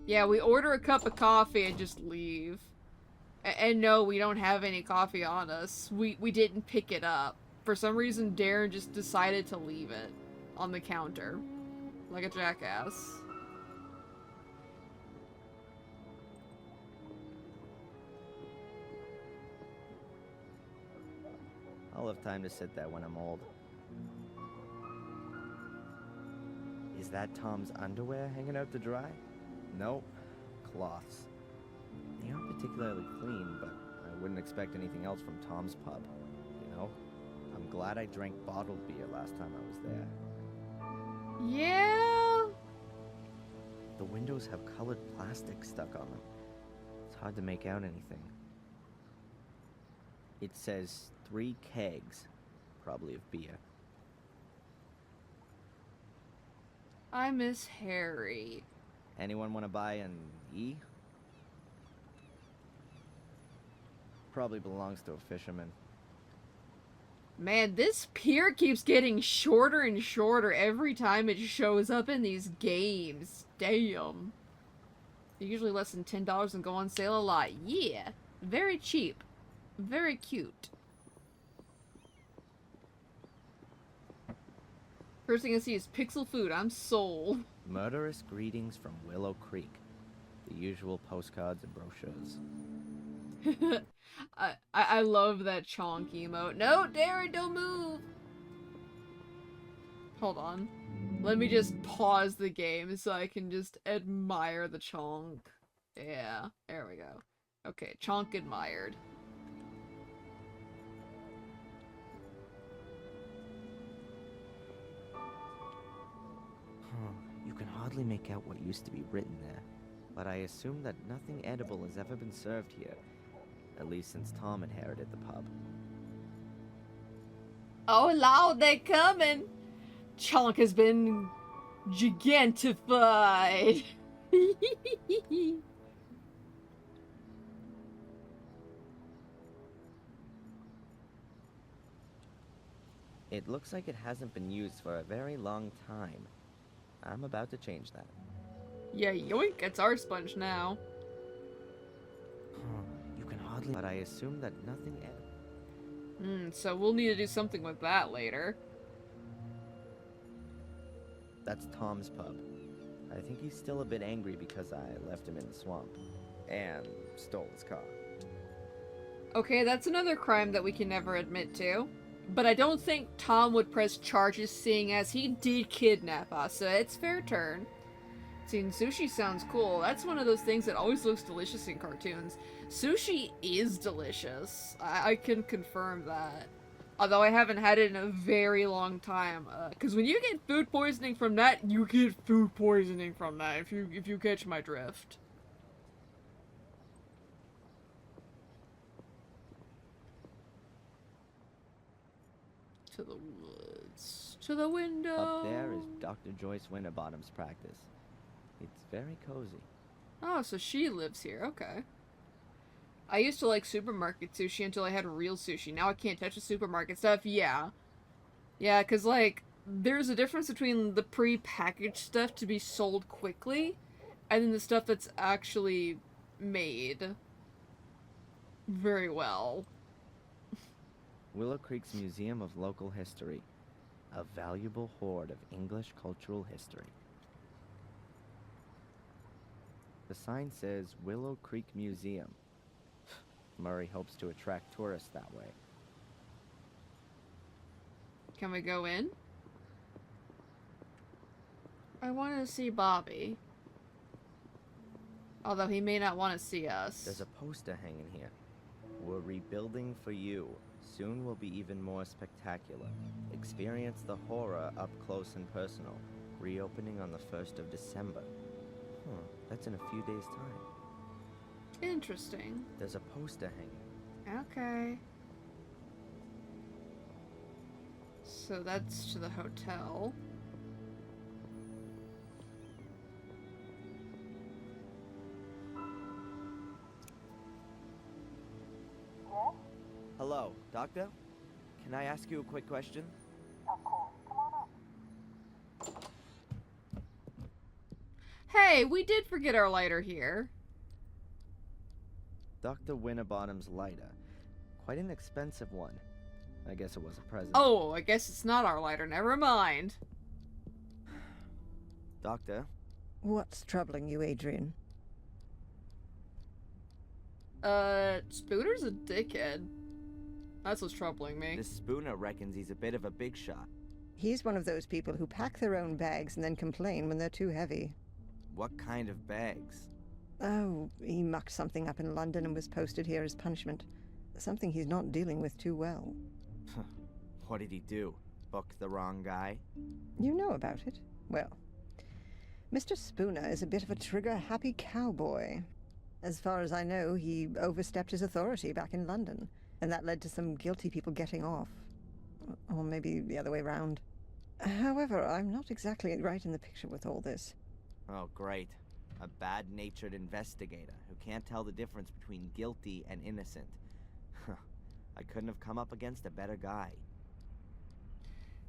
S1: Yeah, we order a cup of coffee and just leave. And no, we don't have any coffee on us. We didn't pick it up. For some reason, Darren just decided to leave it on the counter. Like a jackass.
S3: I'll have time to sit there when I'm old. Is that Tom's underwear hanging out to dry? Nope. Cloths. They aren't particularly clean, but I wouldn't expect anything else from Tom's pub. You know? I'm glad I drank bottled beer last time I was there.
S1: Yeah?
S3: The windows have colored plastic stuck on them. It's hard to make out anything. It says 3 kegs, probably of beer.
S1: I miss Harry.
S3: Anyone want to buy an E? Probably belongs to a fisherman.
S1: Man, this pier keeps getting shorter and shorter every time it shows up in these games. Damn. They're usually less than $10 and go on sale a lot. Yeah. Very cheap. Very cute. First thing I see is pixel food. I'm sold.
S3: Murderous greetings from Willow Creek. The usual postcards and brochures.
S1: I love that chonk emote. No, Darren, don't move! Hold on. Let me just pause the game so I can just admire the chonk. Yeah, there we go. Okay, chonk admired.
S3: You can hardly make out what used to be written there, but I assume that nothing edible has ever been served here, at least since Tom inherited the pub.
S1: Oh Lord, they're coming! Chonk has been gigantified!
S3: It looks like it hasn't been used for a very long time. I'm about to change that.
S1: Yeah, yoink, it's our sponge now.
S3: You can hardly... But I assume that nothing...
S1: So we'll need to do something with that later.
S3: That's Tom's pub. I think he's still a bit angry because I left him in the swamp. And stole his car.
S1: Okay, that's another crime that we can never admit to. But I don't think Tom would press charges seeing as he did kidnap us, so it's fair turn. Seeing sushi sounds cool. That's one of those things that always looks delicious in cartoons. Sushi is delicious. I can confirm that. Although I haven't had it in a very long time. Because when you get food poisoning from that, you get food poisoning from that, if you catch my drift. To the woods. To the window.
S3: Up there is Dr. Joyce Winterbottom's practice. It's very cozy.
S1: Oh, so she lives here. Okay. I used to like supermarket sushi until I had real sushi. Now I can't touch the supermarket stuff. Yeah. Yeah, because, like, there's a difference between the pre-packaged stuff to be sold quickly and then the stuff that's actually made very well.
S3: Willow Creek's Museum of Local History. A valuable hoard of English cultural history. The sign says Willow Creek Museum. Murray hopes to attract tourists that way.
S1: Can we go in? I want to see Bobby. Although he may not want to see us.
S3: There's a poster hanging here. We're rebuilding for you. Soon will be even more spectacular. Experience the horror up close and personal. Reopening on the 1st of December. That's in a few days' time.
S1: Interesting.
S3: There's a poster hanging.
S1: Okay. So that's to the hotel.
S3: Hello, Doctor? Can I ask you a quick question?
S11: Of course. Come on up.
S1: Hey, we did forget our lighter here.
S3: Dr. Winterbottom's lighter. Quite an expensive one. I guess it was a present.
S1: Oh, I guess it's not our lighter. Never mind.
S3: Doctor?
S6: What's troubling you, Adrian?
S1: Spooner's a dickhead. That's what's troubling me.
S3: This Spooner reckons he's a bit of a big shot.
S6: He's one of those people who pack their own bags and then complain when they're too heavy.
S3: What kind of bags?
S6: Oh, he mucked something up in London and was posted here as punishment. Something he's not dealing with too well.
S3: What did he do? Book the wrong guy?
S6: You know about it? Well, Mr. Spooner is a bit of a trigger-happy cowboy. As far as I know, he overstepped his authority back in London, and that led to some guilty people getting off. Or maybe the other way round. However, I'm not exactly right in the picture with all this.
S3: Oh, great. A bad-natured investigator who can't tell the difference between guilty and innocent. I couldn't have come up against a better guy.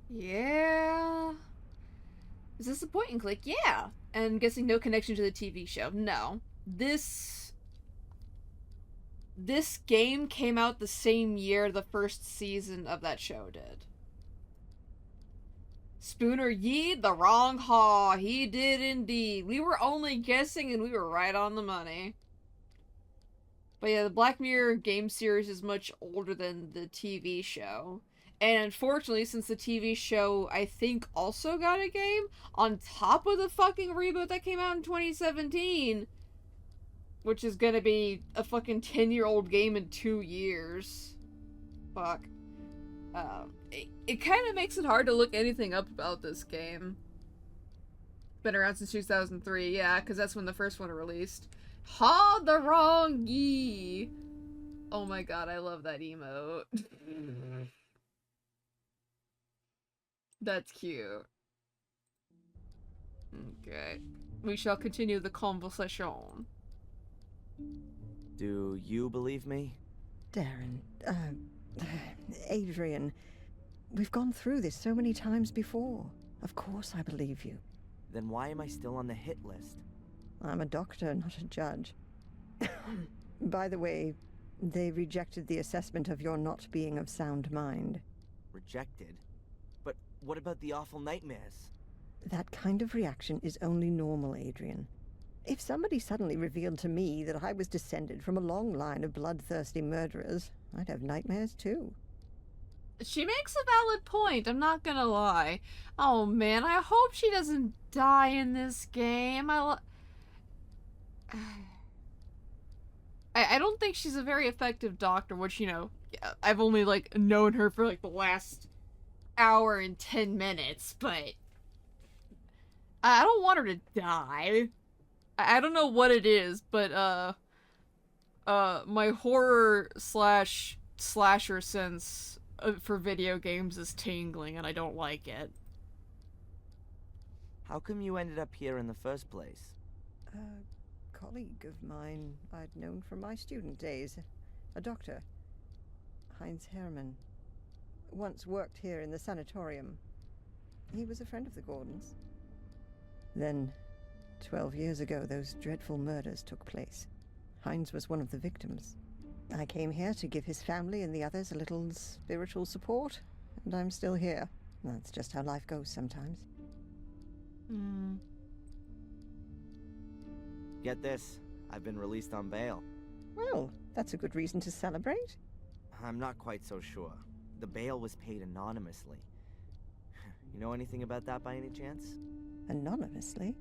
S1: Yeah. Is this a point and click? Yeah. And guessing no connection to the TV show. No. This game came out the same year the first season of that show did. Spooner yeed the wrong haw. He did indeed. We were only guessing and we were right on the money. But yeah, the Black Mirror game series is much older than the TV show. And unfortunately, since the TV show, I think, also got a game, on top of the fucking reboot that came out in 2017, which is gonna be a fucking 10-year-old game in 2 years. Fuck. It kind of makes it hard to look anything up about this game. Been around since 2003, yeah, because that's when the first one released. Ha the wrong ye! Oh my god, I love that emote. That's cute. Okay. We shall continue the conversation.
S3: Do you believe me?
S6: Darren, Adrian, we've gone through this so many times before. Of course I believe you.
S3: Then why am I still on the hit list?
S6: I'm a doctor, not a judge. By the way, they rejected the assessment of your not being of sound mind.
S3: Rejected? But what about the awful nightmares?
S6: That kind of reaction is only normal, Adrian. If somebody suddenly revealed to me that I was descended from a long line of bloodthirsty murderers, I'd have nightmares too.
S1: She makes a valid point, I'm not gonna lie. Oh man, I hope she doesn't die in this game. I don't think she's a very effective doctor, which, you know, I've only, like, known her for, like, the last hour and 10 minutes, but I don't want her to die. I don't know what it is, but, my horror slasher sense for video games is tingling, and I don't like it.
S3: How come you ended up here in the first place?
S6: A colleague of mine I'd known from my student days. A doctor. Heinz Hermann. Once worked here in the sanatorium. He was a friend of the Gordons. Then, 12 years ago, those dreadful murders took place. Heinz was one of the victims. I came here to give his family and the others a little spiritual support, and I'm still here. That's just how life goes sometimes.
S3: Get this, I've been released on bail.
S6: Well, that's a good reason to celebrate.
S3: I'm not quite so sure. The bail was paid anonymously. You know anything about that by any chance?
S6: Anonymously?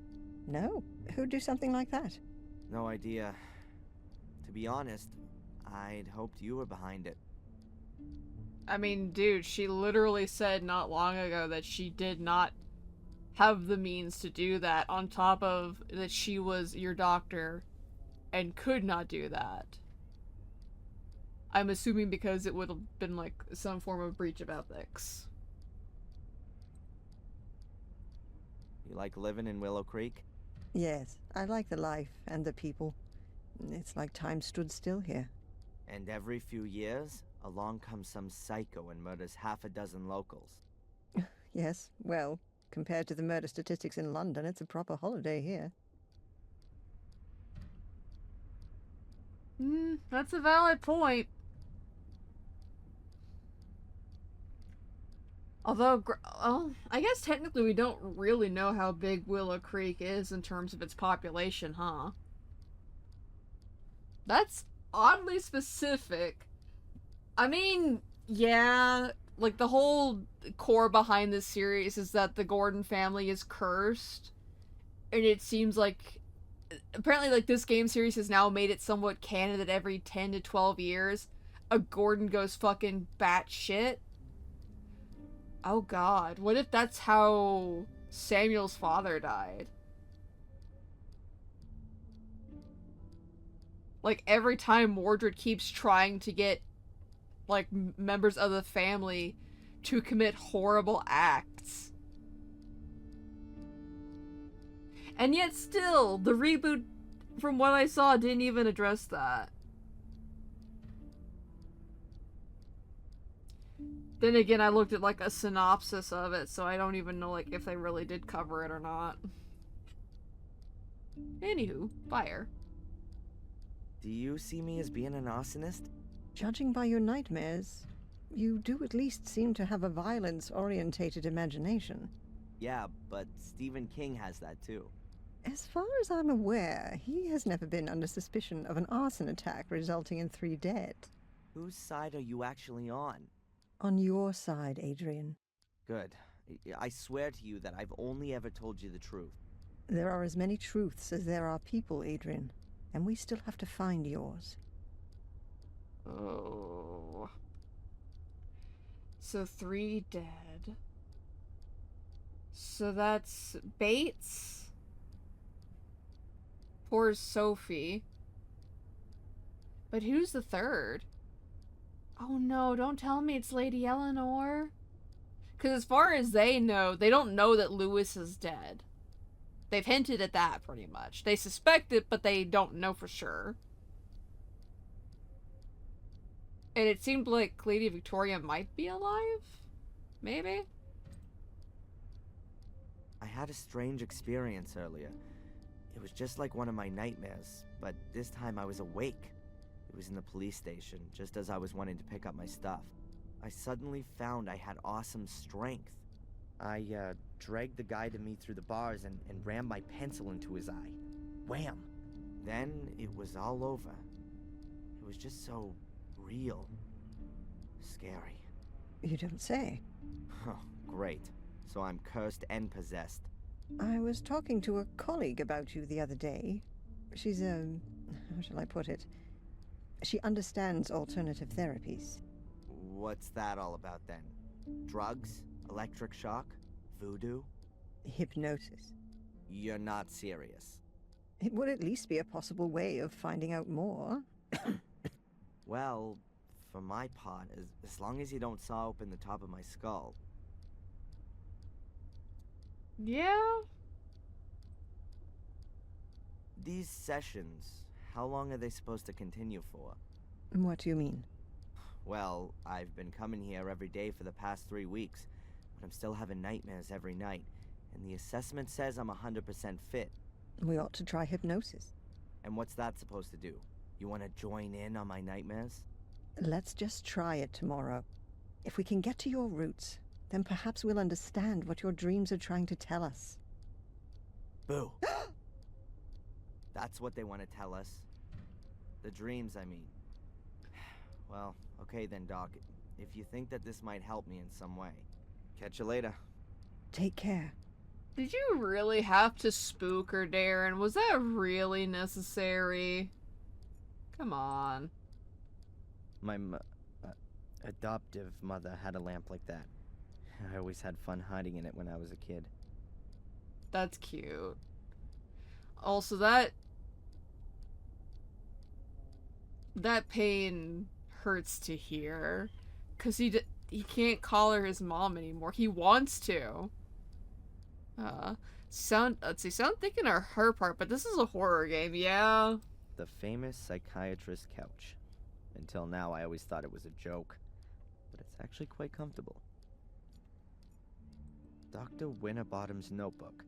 S6: No. Who'd do something like that?
S3: No idea. To be honest, I'd hoped you were behind it.
S1: I mean, dude, she literally said not long ago that she did not have the means to do that, on top of that she was your doctor and could not do that. I'm assuming because it would have been like some form of breach of ethics.
S3: You like living in Willow Creek?
S6: Yes, I like the life and the people. It's like time stood still here.
S3: And every few years, along comes some psycho and murders half a dozen locals.
S6: Yes, well, compared to the murder statistics in London, it's a proper holiday here.
S1: That's a valid point. Although, I guess technically we don't really know how big Willow Creek is in terms of its population, huh? That's oddly specific. I mean, yeah, like the whole core behind this series is that the Gordon family is cursed. And it seems like, apparently like this game series has now made it somewhat canon that every 10 to 12 years, a Gordon goes fucking batshit. Oh god, what if that's how Samuel's father died? Like, every time Mordred keeps trying to get, like, members of the family to commit horrible acts. And yet still, the reboot, from what I saw, didn't even address that. Then again, I looked at, like, a synopsis of it, so I don't even know, like, if they really did cover it or not. Anywho, fire.
S3: Do you see me as being an arsonist?
S6: Judging by your nightmares, you do at least seem to have a violence-orientated imagination.
S3: Yeah, but Stephen King has that too.
S6: As far as I'm aware, he has never been under suspicion of an arson attack resulting in 3 dead.
S3: Whose side are you actually on?
S6: On your side, Adrian.
S3: Good. I swear to you that I've only ever told you the truth.
S6: There are as many truths as there are people, Adrian, and we still have to find yours.
S1: Oh. So 3 dead. So that's Bates. Poor Sophie. But who's the third? Oh no, don't tell me it's Lady Eleanor. Because as far as they don't know that Lewis is dead. They've hinted at that pretty much. They suspect it, but they don't know for sure. And it seemed like Lady Victoria might be alive? Maybe?
S3: I had a strange experience earlier. It was just like one of my nightmares, but this time I was awake. It was in the police station, just as I was wanting to pick up my stuff. I suddenly found I had awesome strength. I dragged the guy to me through the bars and rammed my pencil into his eye. Wham! Then it was all over. It was just so real. Scary.
S6: You don't say.
S3: Huh, great. So I'm cursed and possessed.
S6: I was talking to a colleague about you the other day. She's how shall I put it? She understands alternative therapies.
S3: What's that all about then? Drugs? Electric shock? Voodoo?
S6: Hypnosis.
S3: You're not serious.
S6: It would at least be a possible way of finding out more.
S3: Well, for my part, as long as you don't saw open the top of my skull.
S1: Yeah?
S3: These sessions, how long are they supposed to continue for?
S6: What do you mean?
S3: Well, I've been coming here every day for the past 3 weeks, but I'm still having nightmares every night, and the assessment says I'm 100% fit.
S6: We ought to try hypnosis.
S3: And what's that supposed to do? You want to join in on my nightmares?
S6: Let's just try it tomorrow. If we can get to your roots, then perhaps we'll understand what your dreams are trying to tell us.
S3: Boo! That's what they want to tell us. The dreams, I mean. Well, okay then, Doc. If you think that this might help me in some way. Catch you later.
S6: Take care.
S1: Did you really have to spook her, Darren? Was that really necessary? Come on.
S3: My adoptive mother had a lamp like that. I always had fun hiding in it when I was a kid.
S1: That's cute. Also, that pain hurts to hear. Because he can't call her his mom anymore. He wants to. Sound thinking of her part, but this is a horror game, yeah.
S3: The famous psychiatrist couch. Until now, I always thought it was a joke. But it's actually quite comfortable. Dr. Winterbottom's notebook.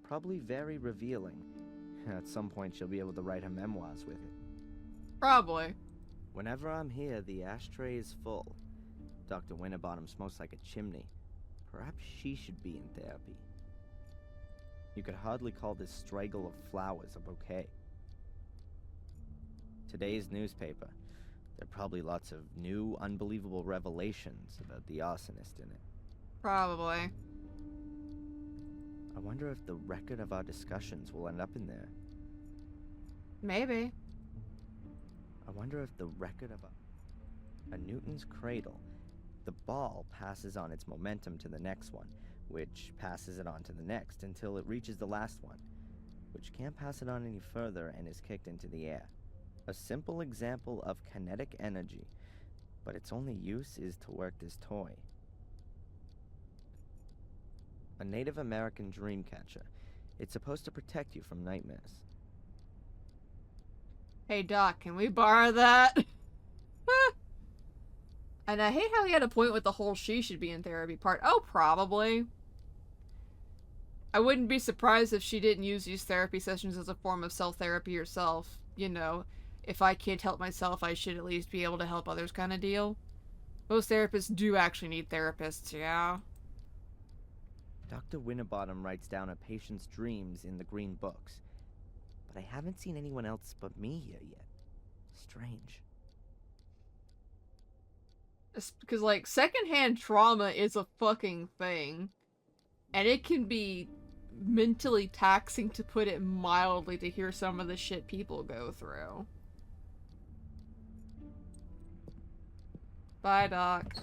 S3: Probably very revealing. At some point, she'll be able to write her memoirs with it.
S1: Probably.
S3: Whenever I'm here, the ashtray is full. Dr. Winterbottom smokes like a chimney. Perhaps she should be in therapy. You could hardly call this straggle of flowers a bouquet. Today's newspaper. There are probably lots of new, unbelievable revelations about the arsonist in it.
S1: Probably.
S3: I wonder if the record of our discussions will end up in there.
S1: Maybe.
S3: I wonder if the record of a Newton's cradle. The ball passes on its momentum to the next one, which passes it on to the next until it reaches the last one, which can't pass it on any further and is kicked into the air. A simple example of kinetic energy, but its only use is to work this toy. A Native American dream catcher. It's supposed to protect you from nightmares.
S1: Hey Doc, can we borrow that? And I hate how he had a point with the whole she should be in therapy part. Oh, probably. I wouldn't be surprised if she didn't use these therapy sessions as a form of self-therapy herself. You know, if I can't help myself, I should at least be able to help others kind of deal. Most therapists do actually need therapists, yeah.
S3: Dr. Winterbottom writes down a patient's dreams in the green books, but I haven't seen anyone else but me here yet. Strange.
S1: Because, like, secondhand trauma is a fucking thing. And it can be mentally taxing, to put it mildly, to hear some of the shit people go through. Bye, Doc.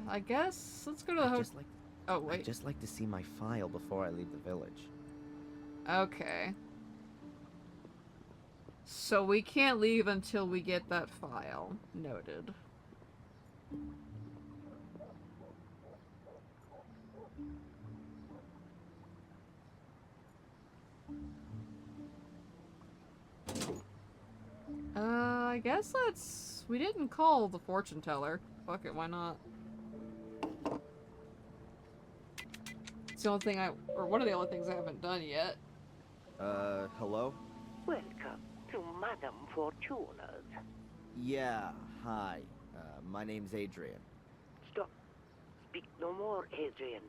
S1: I guess let's go to the hotel. Oh, wait.
S3: I'd just like to see my file before I leave the village.
S1: Okay. So we can't leave until we get that file. Noted. I guess let's... We didn't call the fortune teller. Fuck it, why not? It's the only thing or one of the only things I haven't done yet.
S3: Hello?
S11: Welcome to Madame Fortuna's.
S3: Yeah, hi. My name's Adrian.
S11: Stop. Speak no more, Adrian.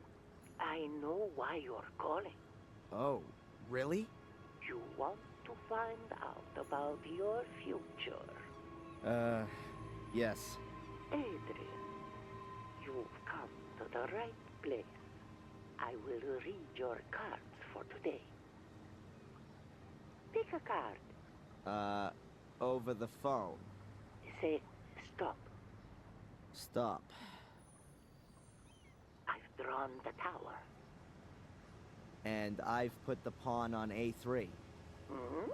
S11: I know why you're calling.
S3: Oh, really?
S11: You want to find out about your future.
S3: Yes.
S11: Adrian, you've come to the right place. I will read your cards for today. Pick a card.
S3: Over the phone.
S11: Say stop.
S3: Stop.
S11: I've drawn the tower.
S3: And I've put the pawn on A3.
S11: Hmm?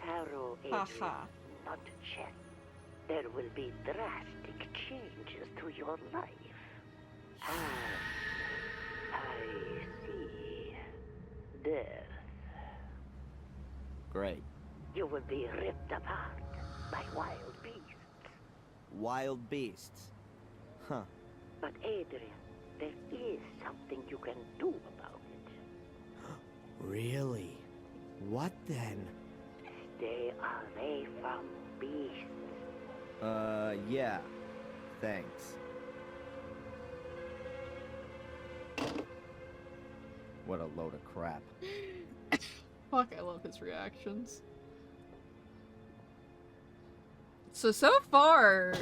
S11: Tarot, Adrian, not chess. There will be drastic changes to your life. I see. Death.
S3: Great.
S11: You will be ripped apart by wild beasts.
S3: Wild beasts? Huh.
S11: But Adrian, there is something you can do about it.
S3: Really? What then?
S11: Stay away from beasts.
S3: Yeah. Thanks. What a load of crap.
S1: Fuck, I love his reactions. So far,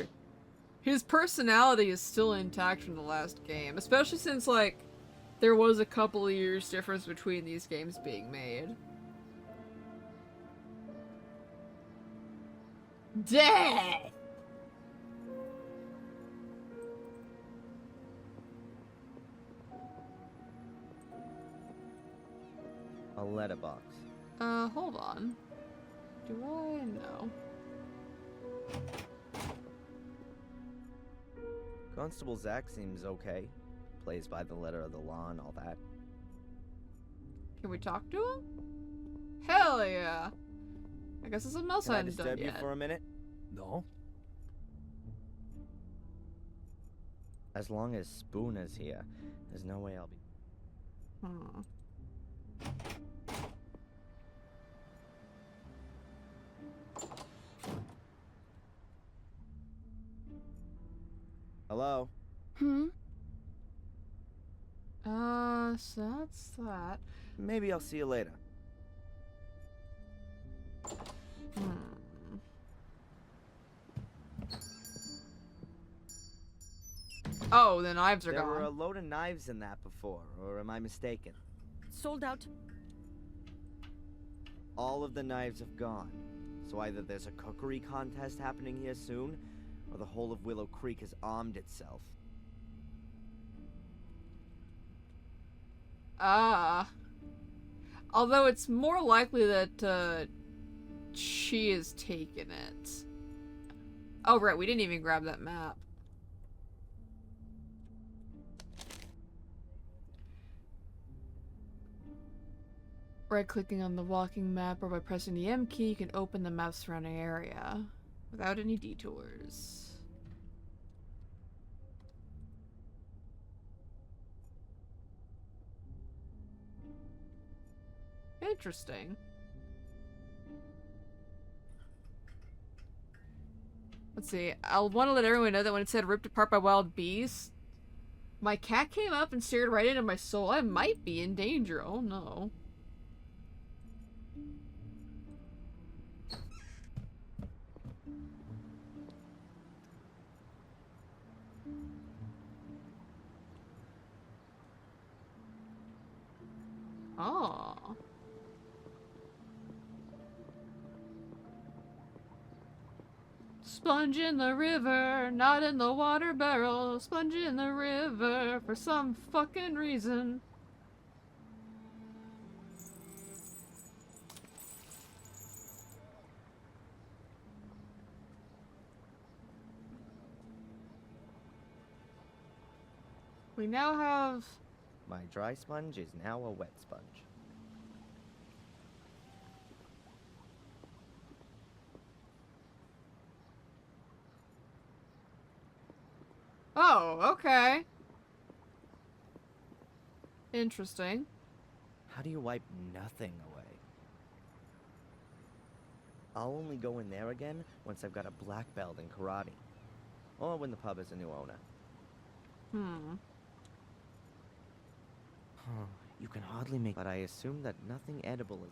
S1: his personality is still intact from the last game. Especially since, like, there was a couple of years difference between these games being made. Death!
S3: A letterbox.
S1: Hold on. Do I know?
S3: Constable Zach seems okay. Plays by the letter of the law and all that.
S1: Can we talk to him? Hell yeah! I guess there's something else
S3: Can
S1: I
S3: I
S1: hadn't done
S3: disturb you
S1: yet.
S3: for a minute?
S2: No?
S3: As long as Spooner's here, there's no way I'll be... Hello?
S1: So that's that.
S3: Maybe I'll see you later.
S1: Oh, the knives are
S3: There
S1: gone.
S3: were a load of knives in that before, or am I mistaken?
S9: Sold out.
S3: All of the knives have gone. So either there's a cookery contest happening here soon, or the whole of Willow Creek has armed itself.
S1: Although it's more likely that, she has taken it. Oh, right, we didn't even grab that map. Right-clicking on the walking map or by pressing the M key, you can open the map surrounding area without any detours. Interesting. Let's see. I'll want to let everyone know that when it said ripped apart by wild beasts, my cat came up and stared right into my soul. I might be in danger. Oh no. Oh. Sponge in the river, not in the water barrel. Sponge in the river for some fucking reason. We now have...
S3: My dry sponge is now a wet sponge.
S1: Oh, okay. Interesting.
S3: How do you wipe nothing away? I'll only go in there again once I've got a black belt in karate. Or when the pub has a new owner. You can hardly make... But I assume that nothing edible is...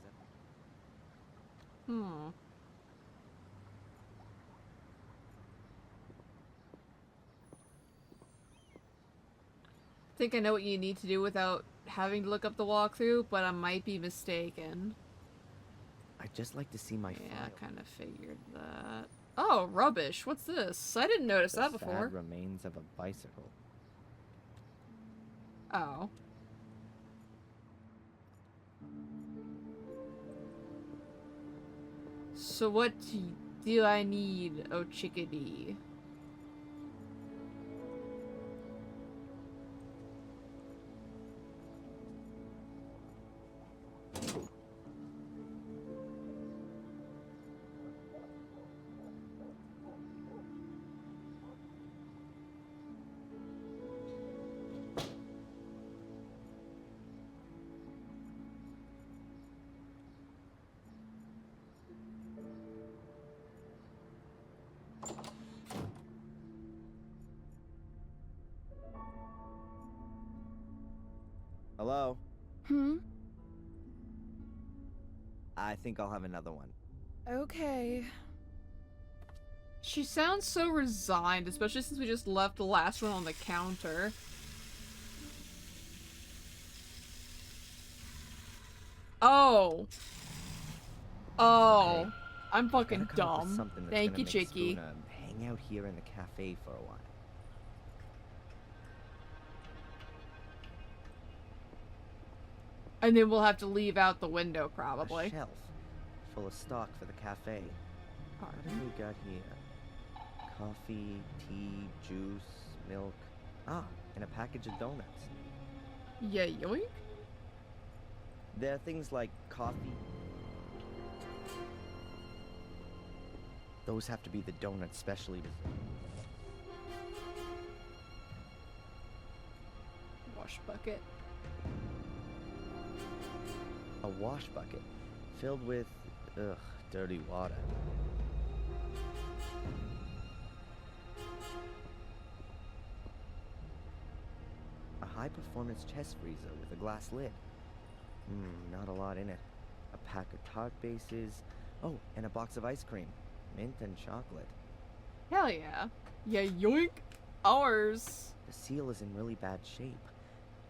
S1: I think I know what you need to do without having to look up the walkthrough, but I might be mistaken.
S3: I'd just like to see my
S1: Yeah,
S3: file.
S1: I kind of figured that. Oh, rubbish. What's this? I didn't notice that
S3: The
S1: before.
S3: sad remains of a bicycle.
S1: Oh. So what do I need, oh chickadee?
S3: Hello?
S10: Hmm?
S3: I think I'll have another one.
S10: Okay.
S1: She sounds so resigned, especially since we just left the last one on the counter. Oh. Oh.
S3: Okay.
S1: I'm fucking
S3: Gotta come up with
S1: dumb.
S3: something that's
S1: Thank
S3: gonna
S1: you,
S3: make
S1: Chicky.
S3: Spooner hang out here in the cafe for a while.
S1: And then we'll have to leave out the window,
S3: A
S1: probably.
S3: shelf full of stock for the cafe. What have we got here? Coffee, tea, juice, milk. Ah, and a package of donuts.
S1: Yeah, yoink.
S3: There are things like coffee. Those have to be the donuts specially designed.
S1: Wash bucket.
S3: A wash bucket filled with, dirty water. A high-performance chest freezer with a glass lid. Not a lot in it. A pack of tart bases. Oh, and a box of ice cream. Mint and chocolate.
S1: Hell yeah. Yeah, yoink. Ours.
S3: The seal is in really bad shape.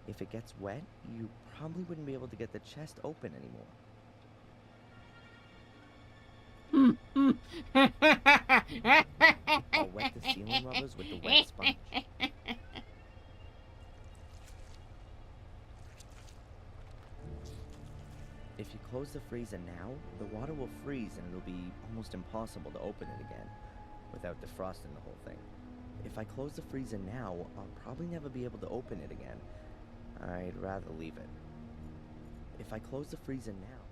S3: If it gets wet, you probably wouldn't be able to get the chest open anymore. I'll wet the ceiling rubbers with the wet sponge. If you close the freezer now, the water will freeze and it'll be almost impossible to open it again without defrosting the whole thing. If I close the freezer now, I'll probably never be able to open it again. I'd rather leave it. If I close the freezer now...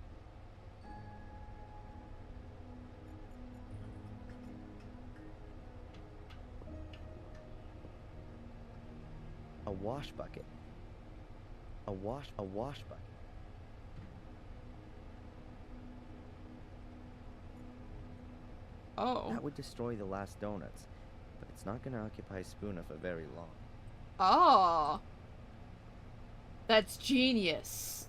S3: A wash bucket. A wash bucket.
S1: Oh.
S3: That would destroy the last donuts, but it's not gonna occupy Spooner for very long.
S1: Oh. That's genius.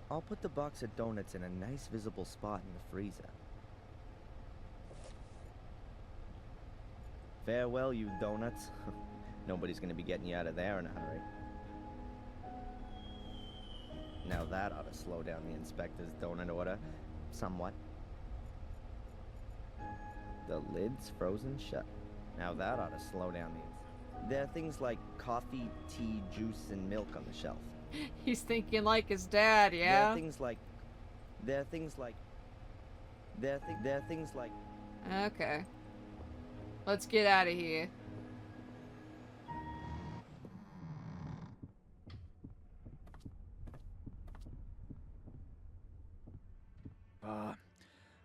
S3: I'll put the box of donuts in a nice visible spot in the freezer. Farewell, you donuts. Nobody's gonna be getting you out of there in a hurry. Now that ought to slow down the inspector's donut order somewhat. The lid's frozen shut. Now that ought to slow down the... There are things like coffee, tea, juice, and milk on the shelf.
S1: He's thinking like his dad, yeah?
S3: There are things like...
S1: Okay. Let's get out of here.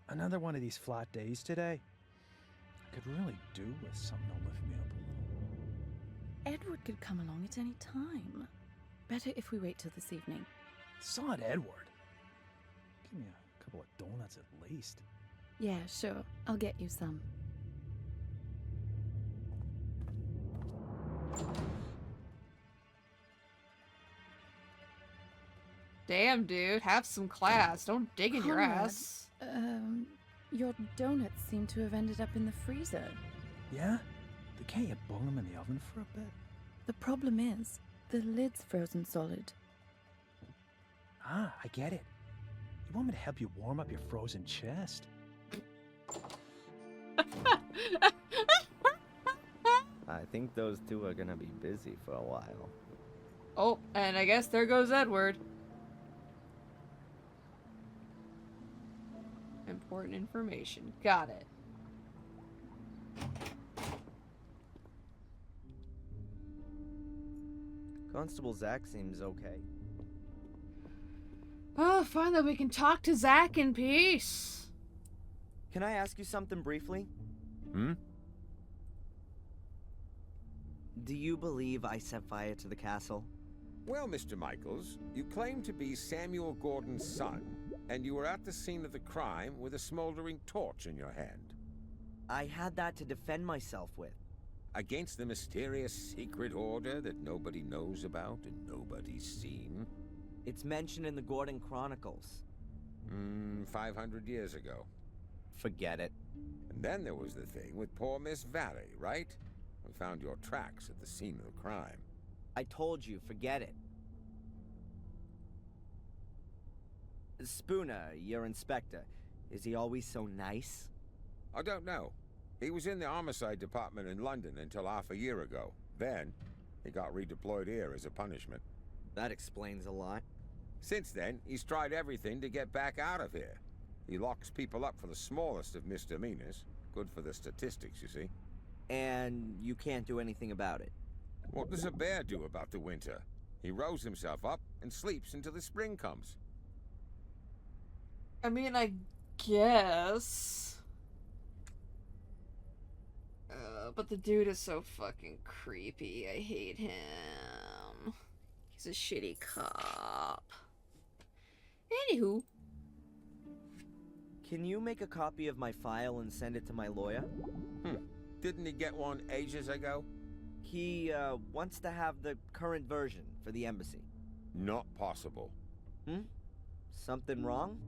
S2: Another one of these flat days today. I could really do with something to lift me up a little.
S10: Edward could come along at any time. Better if we wait till this evening.
S2: Sod Edward. Give me a couple of donuts at least.
S10: Yeah, sure. I'll get you some.
S1: Damn, dude. Have some class. Don't dig in your
S10: Conrad,
S1: ass.
S10: Your donuts seem to have ended up in the freezer.
S2: Yeah? Can't you bung them in the oven for a bit?
S10: The problem is, the lid's frozen solid.
S2: Ah, I get it. You want me to help you warm up your frozen chest?
S3: I think those two are gonna be busy for a while.
S1: Oh, and I guess there goes Edward. Important information. Got it.
S3: Constable Zach seems okay.
S1: Oh, finally we can talk to Zach in peace.
S3: Can I ask you something briefly?
S4: Hmm?
S3: Do you believe I set fire to the castle?
S4: Well, Mr. Michaels, you claim to be Samuel Gordon's son, and you were at the scene of the crime with a smoldering torch in your hand.
S3: I had that to defend myself with.
S4: Against the mysterious secret order that nobody knows about and nobody's seen?
S3: It's mentioned in the Gordon Chronicles.
S4: 500 years ago.
S3: Forget it.
S4: And then there was the thing with poor Miss Valley, right? We found your tracks at the scene of the crime.
S3: I told you, forget it. Spooner, your inspector, is he always so nice?
S4: I don't know. He was in the homicide department in London until half a year ago. Then, he got redeployed here as a punishment.
S3: That explains a lot.
S4: Since then, he's tried everything to get back out of here. He locks people up for the smallest of misdemeanors. Good for the statistics, you see.
S3: And you can't do anything about it?
S4: What does a bear do about the winter? He rows himself up and sleeps until the spring comes.
S1: I mean, I guess. But the dude is so fucking creepy. I hate him. He's a shitty cop. Anywho.
S3: Can you make a copy of my file and send it to my lawyer?
S4: Didn't he get one ages ago?
S3: He, wants to have the current version for the embassy.
S4: Not possible.
S3: Something wrong?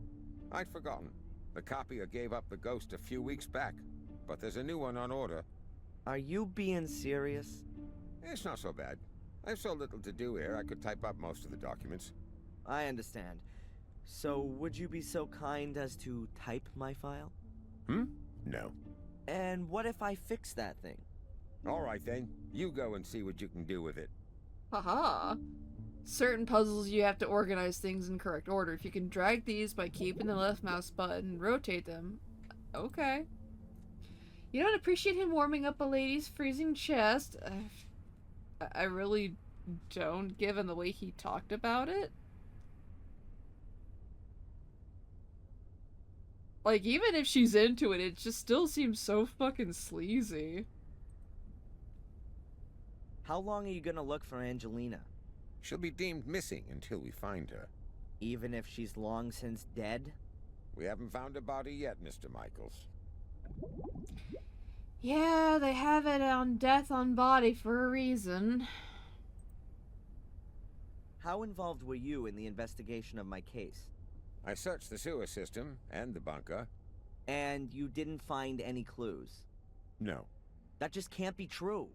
S4: I'd forgotten. The copier gave up the ghost a few weeks back, but there's a new one on order.
S3: Are you being serious?
S4: It's not so bad. I have so little to do here, I could type up most of the documents.
S3: I understand. So, would you be so kind as to type my file?
S4: No.
S3: And what if I fix that thing?
S4: All right then, you go and see what you can do with it.
S1: Haha. Certain puzzles you have to organize things in correct order. If you can drag these by keeping the left mouse button and rotate them. Okay. You don't appreciate him warming up a lady's freezing chest? I really don't, given the way he talked about it. Like, even if she's into it, it just still seems so fucking sleazy.
S3: How long are you gonna look for Angelina?
S4: She'll be deemed missing until we find her.
S3: Even if she's long since dead?
S4: We haven't found a body yet, Mr. Michaels.
S1: Yeah, they have it on death on body for a reason.
S3: How involved were you in the investigation of my case?
S4: I searched the sewer system and the bunker.
S3: And you didn't find any clues?
S4: No.
S3: That just can't be true.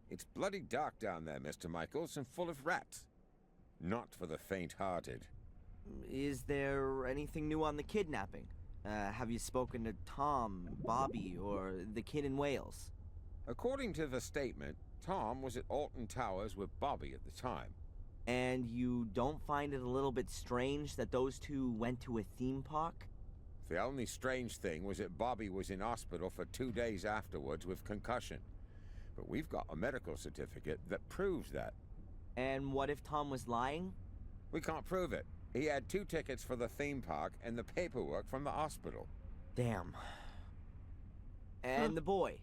S4: It's bloody dark down there, Mr. Michaels, and full of rats. Not for the faint-hearted.
S3: Is there anything new on the kidnapping? Have you spoken to Tom, Bobby, or the kid in Wales?
S4: According to the statement, Tom was at Alton Towers with Bobby at the time.
S3: And you don't find it a little bit strange that those two went to a theme park?
S4: The only strange thing was that Bobby was in hospital for 2 days afterwards with concussion. But we've got a medical certificate that proves that.
S3: And what if Tom was lying?
S4: We can't prove it. He had 2 tickets for the theme park and the paperwork from the hospital.
S3: Damn. And the boy?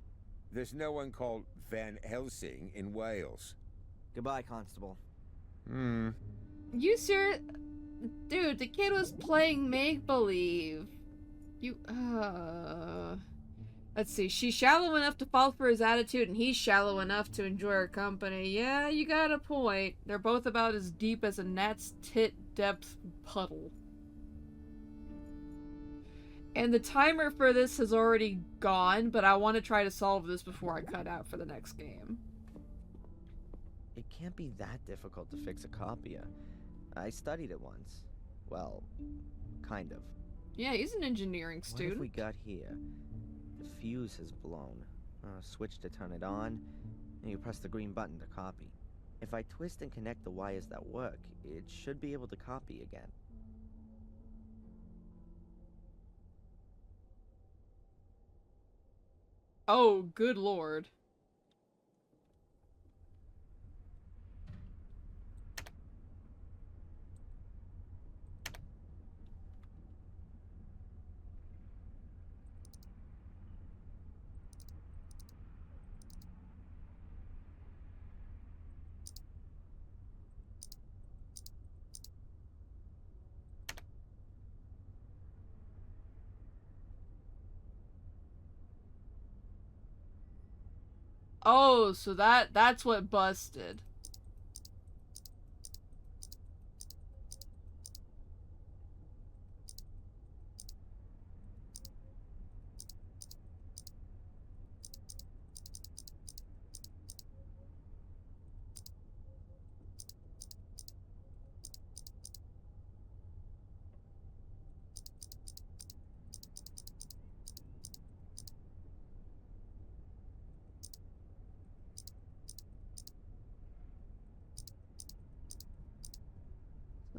S4: There's no one called Van Helsing in Wales.
S3: Goodbye, Constable.
S1: You serious? Dude, the kid was playing make-believe. Let's see. She's shallow enough to fall for his attitude, and he's shallow enough to enjoy her company. Yeah, you got a point. They're both about as deep as a gnat's tit depth puddle. And the timer for this has already gone, but I want to try to solve this before I cut out for the next game.
S3: It can't be that difficult to fix a copier. I studied it once. Well, kind of.
S1: Yeah, he's an engineering student.
S3: What have we got here? The fuse has blown. Switch to turn it on, and you press the green button to copy. If I twist and connect the wires that work, it should be able to copy again.
S1: Oh, good lord. Oh, so that's what busted.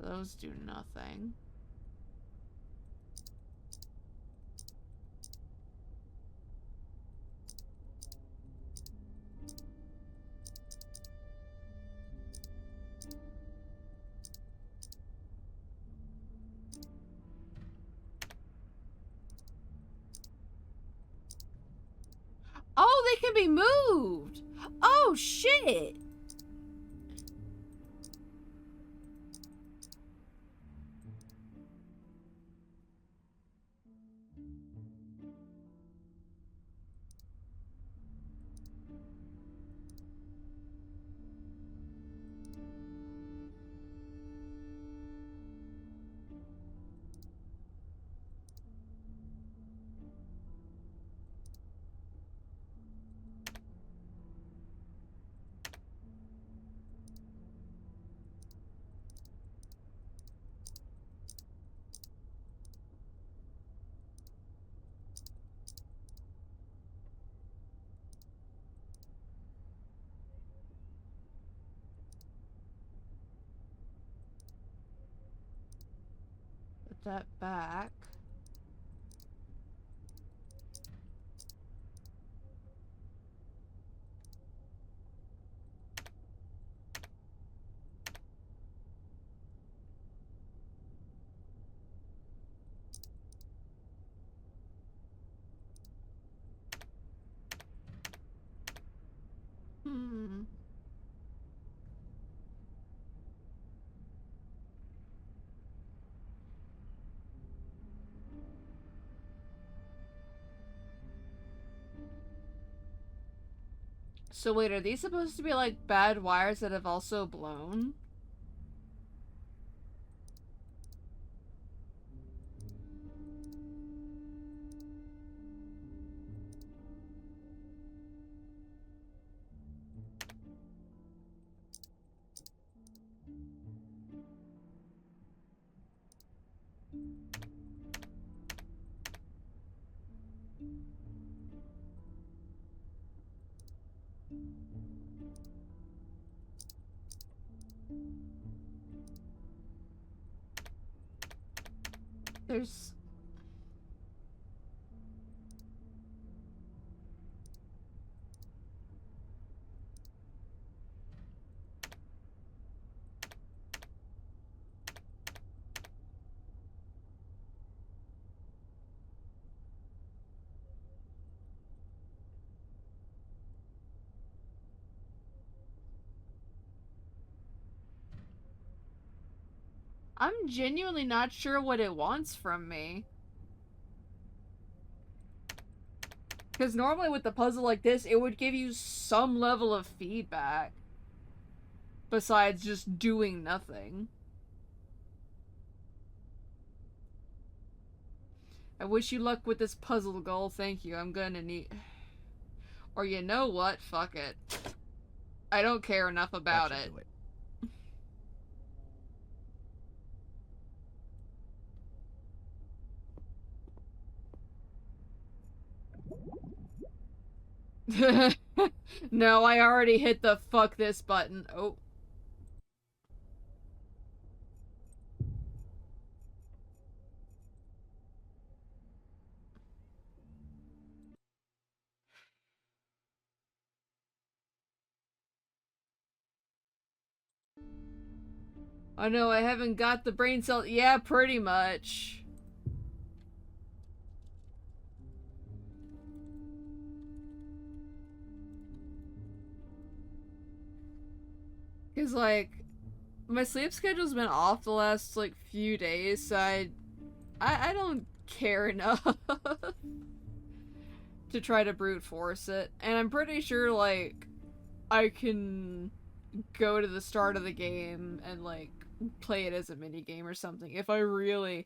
S1: Those do nothing. Oh, they can be moved! Oh, shit! Put that back. So wait, are these supposed to be like bad wires that have also blown? There's... I'm genuinely not sure what it wants from me. Because normally with the puzzle like this, it would give you some level of feedback. Besides just doing nothing. I wish you luck with this puzzle, Gull. Thank you. I'm gonna need... Or you know what? Fuck it. I don't care enough about it. No, I already hit the fuck this button. Oh. Oh no, I haven't got the brain cell. Yeah, pretty much. Cause like, my sleep schedule's been off the last like few days, so I don't care enough to try to brute force it. And I'm pretty sure like I can go to the start of the game and like play it as a mini game or something if I really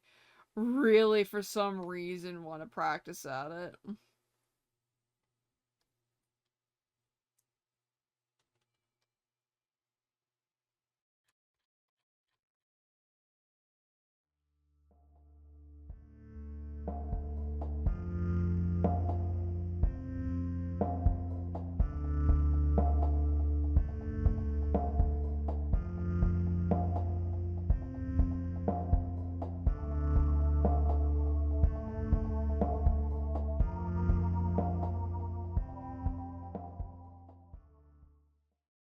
S1: for some reason want to practice at it.